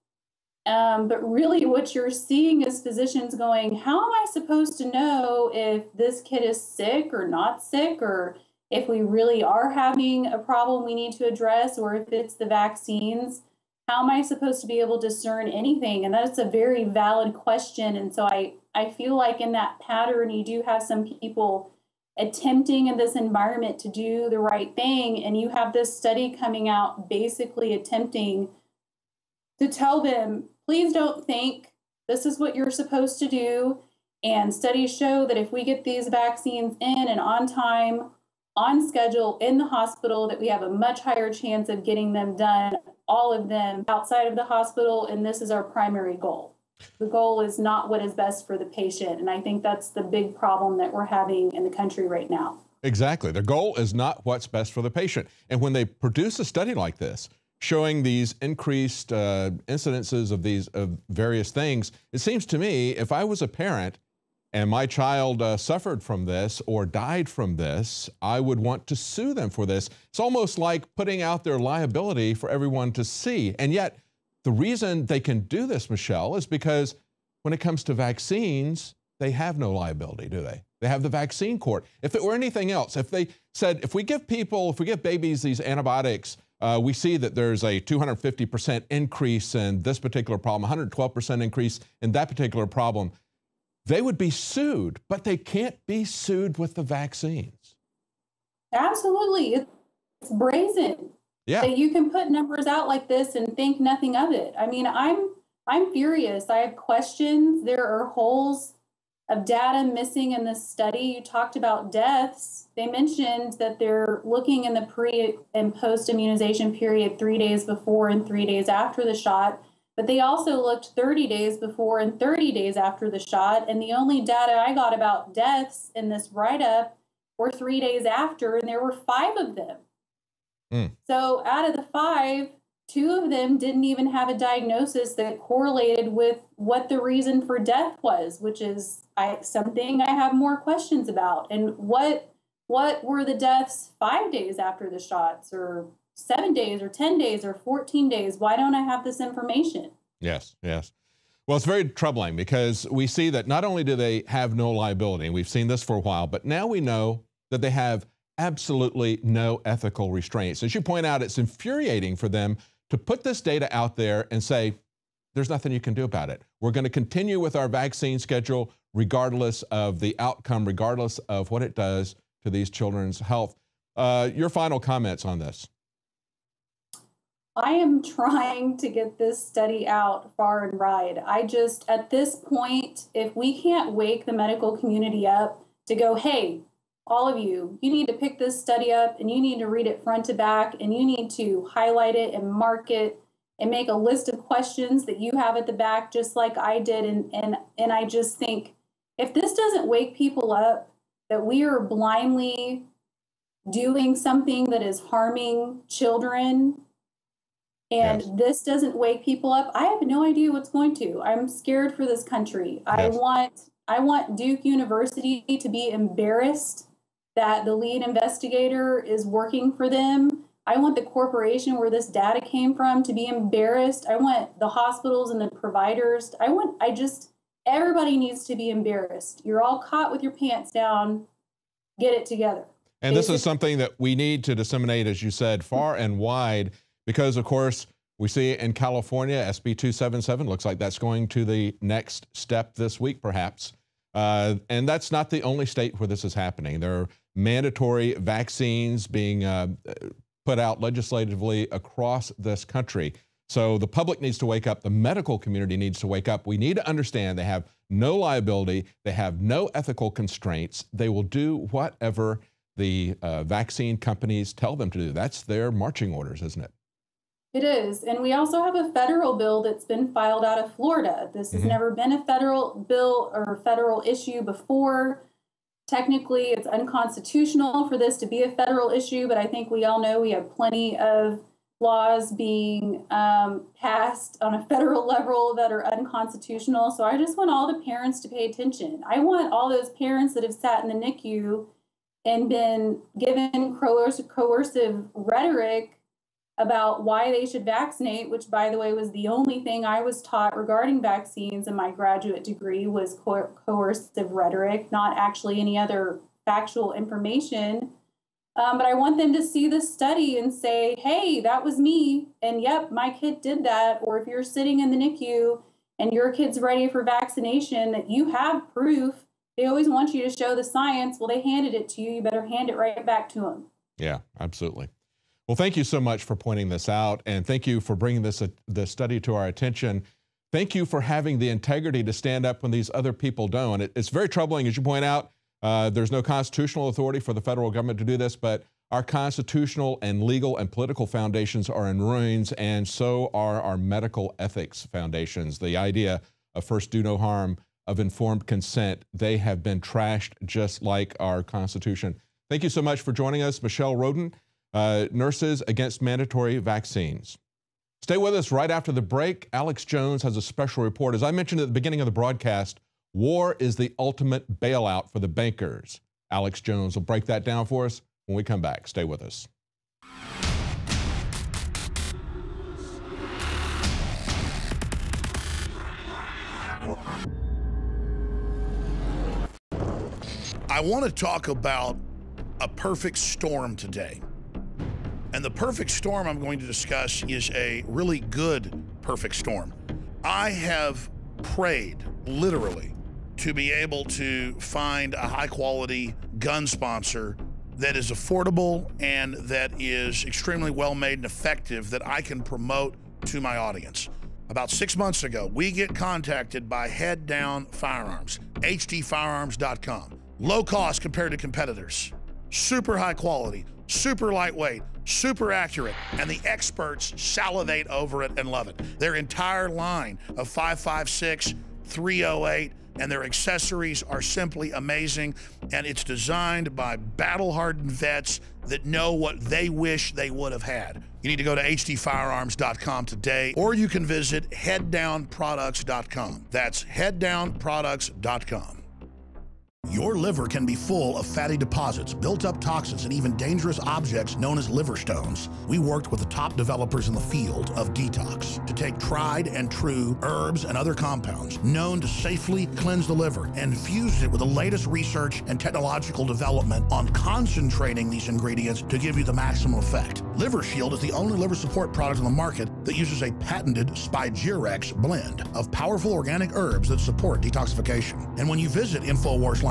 But really what you're seeing is physicians going, how am I supposed to know if this kid is sick or not sick, or if we really are having a problem we need to address, or if it's the vaccines? How am I supposed to be able to discern anything? And that's a very valid question. And so I feel like in that pattern, you do have some people attempting in this environment to do the right thing. And you have this study coming out basically attempting to tell them, please don't think this is what you're supposed to do. And studies show that if we get these vaccines in and on time, on schedule, in the hospital, that we have a much higher chance of getting them done, all of them outside of the hospital. And this is our primary goal. The goal is not what is best for the patient. And I think that's the big problem that we're having in the country right now. Exactly. The goal is not what's best for the patient. And when they produce a study like this, showing these increased incidences of various things, it seems to me, if I was a parent and my child suffered from this or died from this, I would want to sue them for this. It's almost like putting out their liability for everyone to see. And yet, the reason they can do this, Michelle, is because when it comes to vaccines, they have no liability, do they? They have the vaccine court. If it were anything else, if they said, if we give babies these antibiotics, we see that there's a 250% increase in this particular problem, 112% increase in that particular problem, they would be sued, but they can't be sued with the vaccines. Absolutely. It's brazen. Yeah. That you can put numbers out like this and think nothing of it. I mean, I'm furious. I have questions. There are holes of data missing in this study. You talked about deaths. They mentioned that they're looking in the pre and post immunization period 3 days before and 3 days after the shot. But they also looked 30 days before and 30 days after the shot. And the only data I got about deaths in this write-up were 3 days after, and there were 5 of them. So out of the 5, 2 of them didn't even have a diagnosis that correlated with what the reason for death was, which is something I have more questions about. And what were the deaths 5 days after the shots, or 7 days, or 10 days, or 14 days? Why don't I have this information? Yes, yes. Well, it's very troubling because we see that not only do they have no liability, and we've seen this for a while, but now we know that they have absolutely no ethical restraints. As you point out, it's infuriating for them to put this data out there and say, there's nothing you can do about it. We're going to continue with our vaccine schedule regardless of the outcome, regardless of what it does to these children's health. Your final comments on this? I am trying to get this study out far and wide. At this point, if we can't wake the medical community up to go, hey, all of you need to pick this study up and you need to read it front to back and you need to highlight it and mark it and make a list of questions that you have at the back, just like I did. And I just think if this doesn't wake people up that we are blindly doing something that is harming children, and yes, this doesn't wake people up, I have no idea what's going to. I'm scared for this country. Yes. I want Duke University to be embarrassed that the lead investigator is working for them. I want the corporation where this data came from to be embarrassed. I want the hospitals and the providers. Everybody needs to be embarrassed. You're all caught with your pants down. Get it together. And this is something that we need to disseminate, as you said, far and wide, because of course, we see in California, SB 277 looks like that's going to the next step this week, perhaps. And that's not the only state where this is happening. There are mandatory vaccines being put out legislatively across this country. So the public needs to wake up. The medical community needs to wake up. We need to understand they have no liability. They have no ethical constraints. They will do whatever the vaccine companies tell them to do. That's their marching orders, isn't it? It is. And we also have a federal bill that's been filed out of Florida. This has never been a federal bill or federal issue before. Technically, it's unconstitutional for this to be a federal issue, but I think we all know we have plenty of laws being passed on a federal level that are unconstitutional. So I just want all the parents to pay attention. I want all those parents that have sat in the NICU and been given coercive rhetoric about why they should vaccinate, which, by the way, was the only thing I was taught regarding vaccines in my graduate degree was coercive rhetoric, not actually any other factual information. But I want them to see the study and say, hey, that was me, and yep, my kid did that. Or if you're sitting in the NICU and your kid's ready for vaccination, that you have proof. They always want you to show the science. Well, they handed it to you. You better hand it right back to them. Yeah, absolutely. Well, thank you so much for pointing this out, and thank you for bringing this study to our attention. Thank you for having the integrity to stand up when these other people don't. It's very troubling, as you point out. There's no constitutional authority for the federal government to do this, but our constitutional and legal and political foundations are in ruins, and so are our medical ethics foundations. The idea of first do no harm, of informed consent, they have been trashed just like our Constitution. Thank you so much for joining us, Michelle Roden, Nurses Against Mandatory Vaccines. Stay with us right after the break. Alex Jones has a special report. As I mentioned at the beginning of the broadcast, war is the ultimate bailout for the bankers. Alex Jones will break that down for us when we come back. Stay with us. I want to talk about a perfect storm today. And the perfect storm I'm going to discuss is a really good perfect storm. I have prayed, literally, to be able to find a high-quality gun sponsor that is affordable and that is extremely well-made and effective that I can promote to my audience. About 6 months ago, we get contacted by Head Down Firearms, hdfirearms.com. Low cost compared to competitors, super high quality, super lightweight, super accurate, and the experts salivate over it and love it. Their entire line of 5.56, 308, and their accessories are simply amazing, and it's designed by battle-hardened vets that know what they wish they would have had. You need to go to hdfirearms.com today, or you can visit headdownproducts.com. That's headdownproducts.com. Your liver can be full of fatty deposits, built-up toxins, and even dangerous objects known as liver stones. We worked with the top developers in the field of detox to take tried and true herbs and other compounds known to safely cleanse the liver and infuse it with the latest research and technological development on concentrating these ingredients to give you the maximum effect. Liver Shield is the only liver support product on the market that uses a patented Spigirex blend of powerful organic herbs that support detoxification. And when you visit InfoWarsLife.com,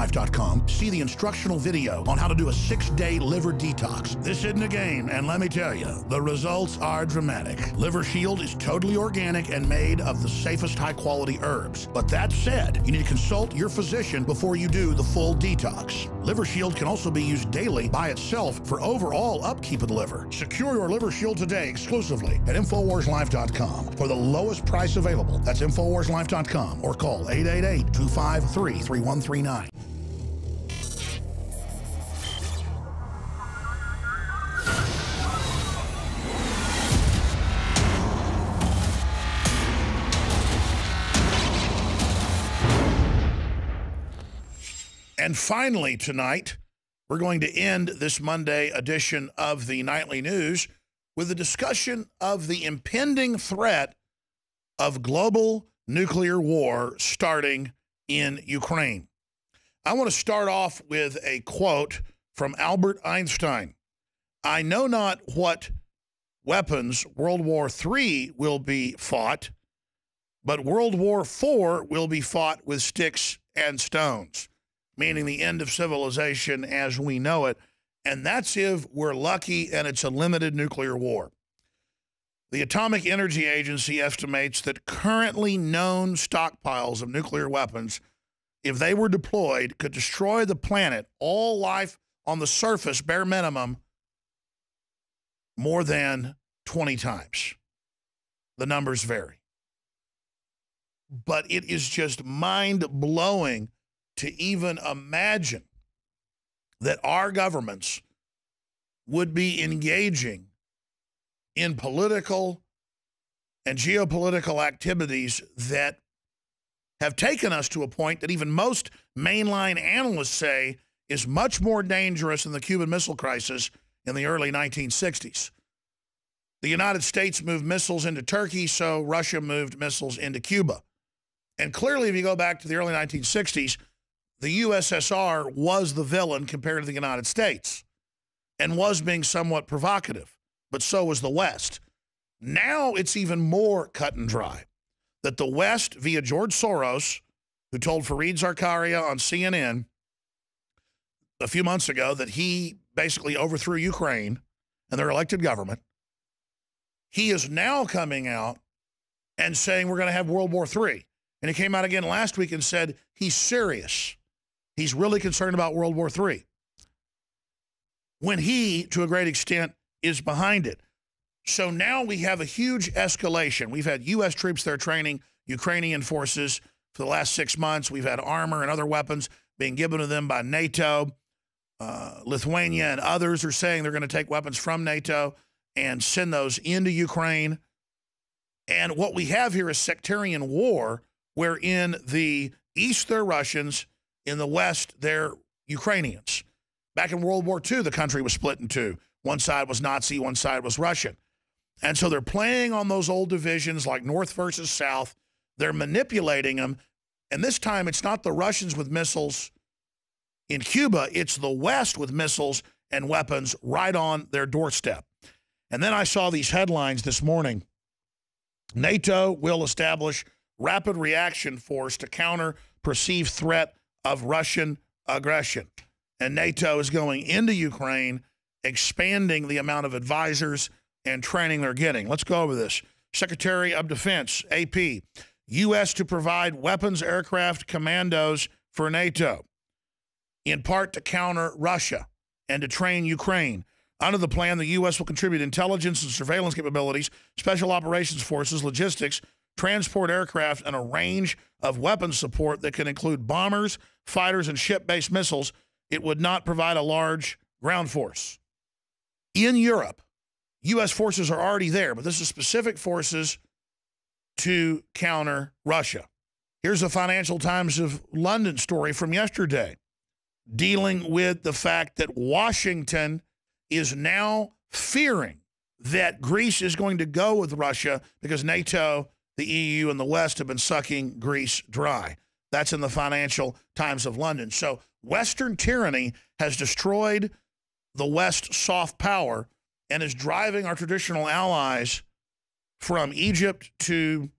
see the instructional video on how to do a 6-day liver detox. This isn't a game, and let me tell you, the results are dramatic. Liver Shield is totally organic and made of the safest high-quality herbs. But that said, you need to consult your physician before you do the full detox. Liver Shield can also be used daily by itself for overall upkeep of the liver. Secure your Liver Shield today exclusively at InfoWarsLife.com for the lowest price available. That's InfoWarsLife.com or call 888-253-3139. And finally tonight, we're going to end this Monday edition of the Nightly News with a discussion of the impending threat of global nuclear war starting in Ukraine. I want to start off with a quote from Albert Einstein. "I know not what weapons World War III will be fought, but World War IV will be fought with sticks and stones, meaning the end of civilization as we know it. And that's if we're lucky and it's a limited nuclear war. The Atomic Energy Agency estimates that currently known stockpiles of nuclear weapons, if they were deployed, could destroy the planet, all life on the surface, bare minimum, more than 20 times. The numbers vary. But it is just mind-blowing to even imagine that our governments would be engaging in political and geopolitical activities that have taken us to a point that even most mainline analysts say is much more dangerous than the Cuban Missile Crisis in the early 1960s. The United States moved missiles into Turkey, so Russia moved missiles into Cuba. And clearly, if you go back to the early 1960s, the USSR was the villain compared to the United States and was being somewhat provocative, but so was the West. Now it's even more cut and dry that the West, via George Soros, who told Fareed Zakaria on CNN a few months ago that he basically overthrew Ukraine and their elected government, he is now coming out and saying we're going to have World War III. And he came out again last week and said he's serious. He's really concerned about World War III. When he, to a great extent, is behind it. So now we have a huge escalation. We've had U.S. troops there training Ukrainian forces for the last 6 months. We've had armor and other weapons being given to them by NATO. Lithuania and others are saying they're going to take weapons from NATO and send those into Ukraine. And what we have here is sectarian war, where in the East they're Russians, in the West they're Ukrainians. Back in World War II, the country was split in two. One side was Nazi, one side was Russian. And so they're playing on those old divisions like North versus South. They're manipulating them. And this time it's not the Russians with missiles in Cuba, it's the West with missiles and weapons right on their doorstep. And then I saw these headlines this morning. NATO will establish rapid reaction force to counter perceived threat of Russian aggression. And NATO is going into Ukraine, expanding the amount of advisors and training they're getting. Let's go over this. Secretary of Defense, AP, U.S. to provide weapons, aircraft, commandos for NATO, in part to counter Russia and to train Ukraine. Under the plan, the U.S. will contribute intelligence and surveillance capabilities, special operations forces, logistics, transport aircraft, and a range of weapons support that can include bombers, fighters, and ship-based missiles. It would not provide a large ground force. In Europe, U.S. forces are already there, but this is specific forces to counter Russia. Here's a Financial Times of London story from yesterday dealing with the fact that Washington is now fearing that Greece is going to go with Russia because NATO, the EU, and the West have been sucking Greece dry. That's in the Financial Times of London. So Western tyranny has destroyed the West's soft power and is driving our traditional allies from Egypt to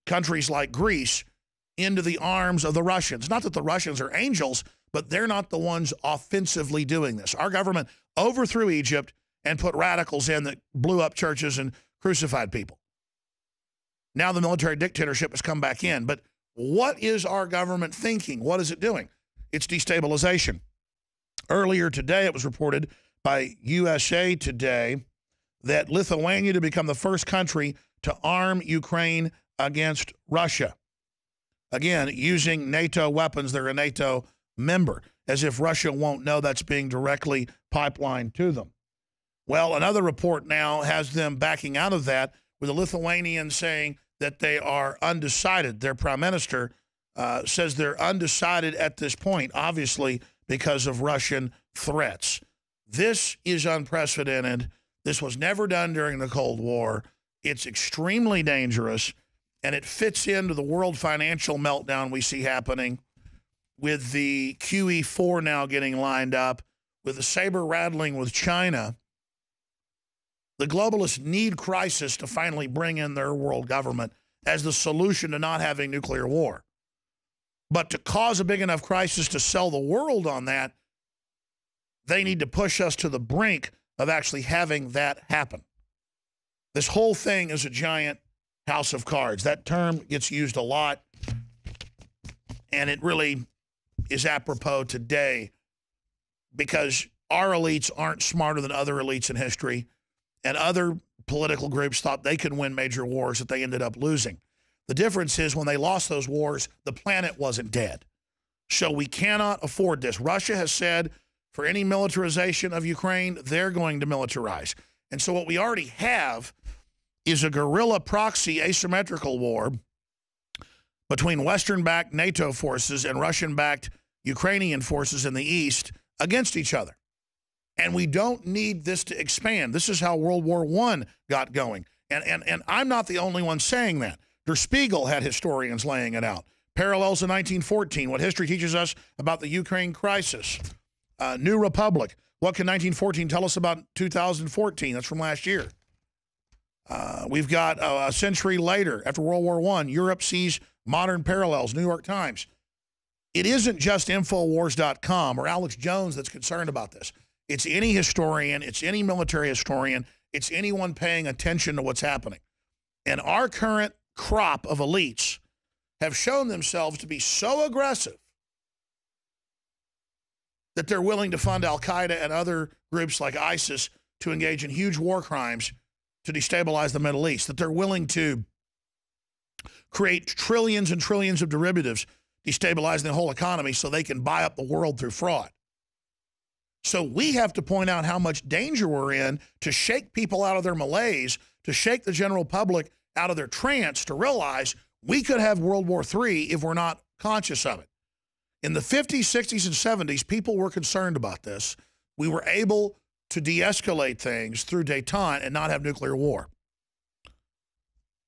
countries like Greece into the arms of the Russians. Not that the Russians are angels, but they're not the ones offensively doing this. Our government overthrew Egypt and put radicals in that blew up churches and crucified people. Now the military dictatorship has come back in. But what is our government thinking? What is it doing? It's destabilization. Earlier today, it was reported by USA Today that Lithuania to become the first country to arm Ukraine against Russia. Again, using NATO weapons. They're a NATO member, as if Russia won't know that's being directly pipelined to them. Well, another report now has them backing out of that, with the Lithuanians saying that they are undecided. Their prime minister says they're undecided at this point, obviously because of Russian threats. This is unprecedented. This was never done during the Cold War. It's extremely dangerous, and it fits into the world financial meltdown we see happening, with the QE4 now getting lined up, with the saber rattling with China. The globalists need crisis to finally bring in their world government as the solution to not having nuclear war. But to cause a big enough crisis to sell the world on that, they need to push us to the brink of actually having that happen. This whole thing is a giant house of cards. That term gets used a lot, and it really is apropos today because our elites aren't smarter than other elites in history, and other political groups thought they could win major wars that they ended up losing. The difference is when they lost those wars, the planet wasn't dead. So we cannot afford this. Russia has said for any militarization of Ukraine, they're going to militarize. And so what we already have is a guerrilla proxy asymmetrical war between Western-backed NATO forces and Russian-backed Ukrainian forces in the East against each other. And we don't need this to expand. This is how World War I got going. And I'm not the only one saying that. Der Spiegel had historians laying it out. Parallels in 1914, what history teaches us about the Ukraine crisis. New Republic, what can 1914 tell us about 2014? That's from last year. We've got a century later, after World War I, Europe sees modern parallels, New York Times. It isn't just Infowars.com or Alex Jones that's concerned about this. It's any historian, it's any military historian, it's anyone paying attention to what's happening. And our current crop of elites have shown themselves to be so aggressive that they're willing to fund Al-Qaeda and other groups like ISIS to engage in huge war crimes to destabilize the Middle East, that they're willing to create trillions and trillions of derivatives, destabilizing the whole economy so they can buy up the world through fraud. So we have to point out how much danger we're in to shake people out of their malaise, to shake the general public out of their trance, to realize we could have World War III if we're not conscious of it. In the 50s, 60s, and 70s, people were concerned about this. We were able to de-escalate things through détente and not have nuclear war.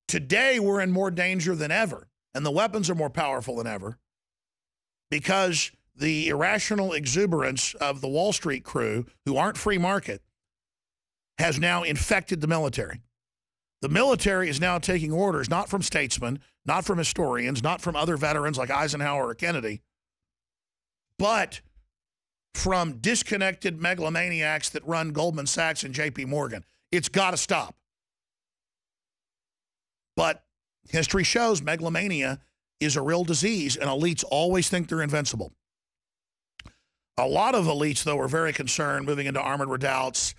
Today, we're in more danger than ever, and the weapons are more powerful than ever because the irrational exuberance of the Wall Street crew, who aren't free market, has now infected the military. The military is now taking orders not from statesmen, not from historians, not from other veterans like Eisenhower or Kennedy, but from disconnected megalomaniacs that run Goldman Sachs and JP Morgan. It's got to stop. But history shows megalomania is a real disease, and elites always think they're invincible. A lot of elites, though, are very concerned moving into armored redoubts,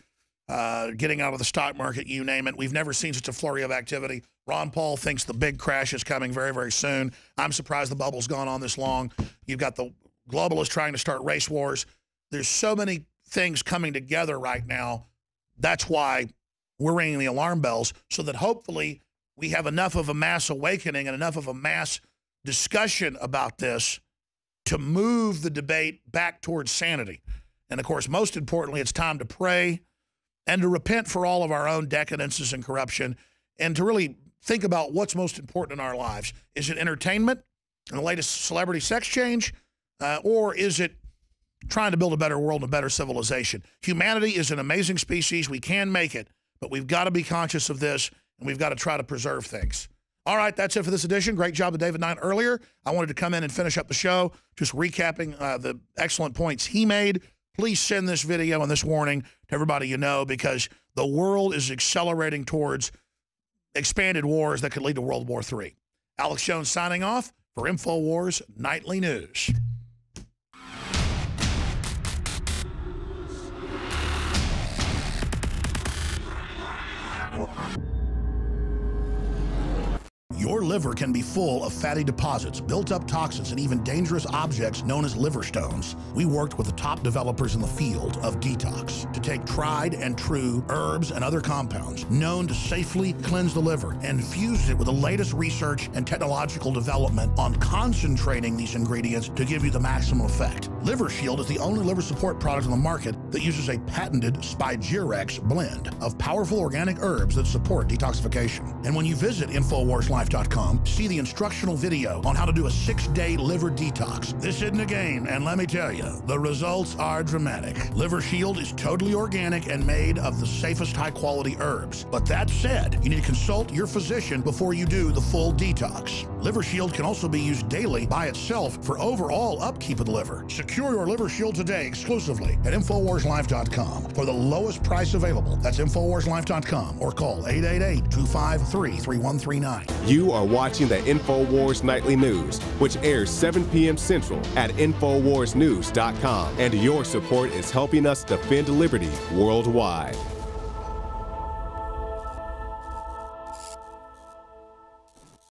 getting out of the stock market, you name it. We've never seen such a flurry of activity. Ron Paul thinks the big crash is coming very, very soon. I'm surprised the bubble's gone on this long. You've got the globalists trying to start race wars. There's so many things coming together right now. That's why we're ringing the alarm bells, so that hopefully we have enough of a mass awakening and enough of a mass discussion about this to move the debate back towards sanity. And of course, most importantly, it's time to pray and to repent for all of our own decadences and corruption, and to really think about what's most important in our lives. Is it entertainment and the latest celebrity sex change? Or is it trying to build a better world and a better civilization? Humanity is an amazing species. We can make it, but we've got to be conscious of this, and we've got to try to preserve things. All right, that's it for this edition. Great job with David Knight earlier. I wanted to come in and finish up the show, just recapping the excellent points he made. Please send this video and this warning to everybody you know, because the world is accelerating towards expanded wars that could lead to World War III. Alex Jones signing off for InfoWars Nightly News. Your liver can be full of fatty deposits, built-up toxins, and even dangerous objects known as liver stones. We worked with the top developers in the field of detox to take tried and true herbs and other compounds known to safely cleanse the liver and fuse it with the latest research and technological development on concentrating these ingredients to give you the maximum effect. Liver Shield is the only liver support product on the market that uses a patented Spigyrex blend of powerful organic herbs that support detoxification. And when you visit InfoWarsLife.com, InfoWarsLife.com, see the instructional video on how to do a 6-day liver detox. This isn't a game, and let me tell you, the results are dramatic. Liver Shield is totally organic and made of the safest high-quality herbs. But that said, you need to consult your physician before you do the full detox. Liver Shield can also be used daily by itself for overall upkeep of the liver. Secure your Liver Shield today exclusively at InfoWarsLife.com for the lowest price available. That's InfoWarsLife.com or call 888-253-3139. You are watching the InfoWars Nightly News, which airs 7 p.m. Central at InfoWarsNews.com. And your support is helping us defend liberty worldwide.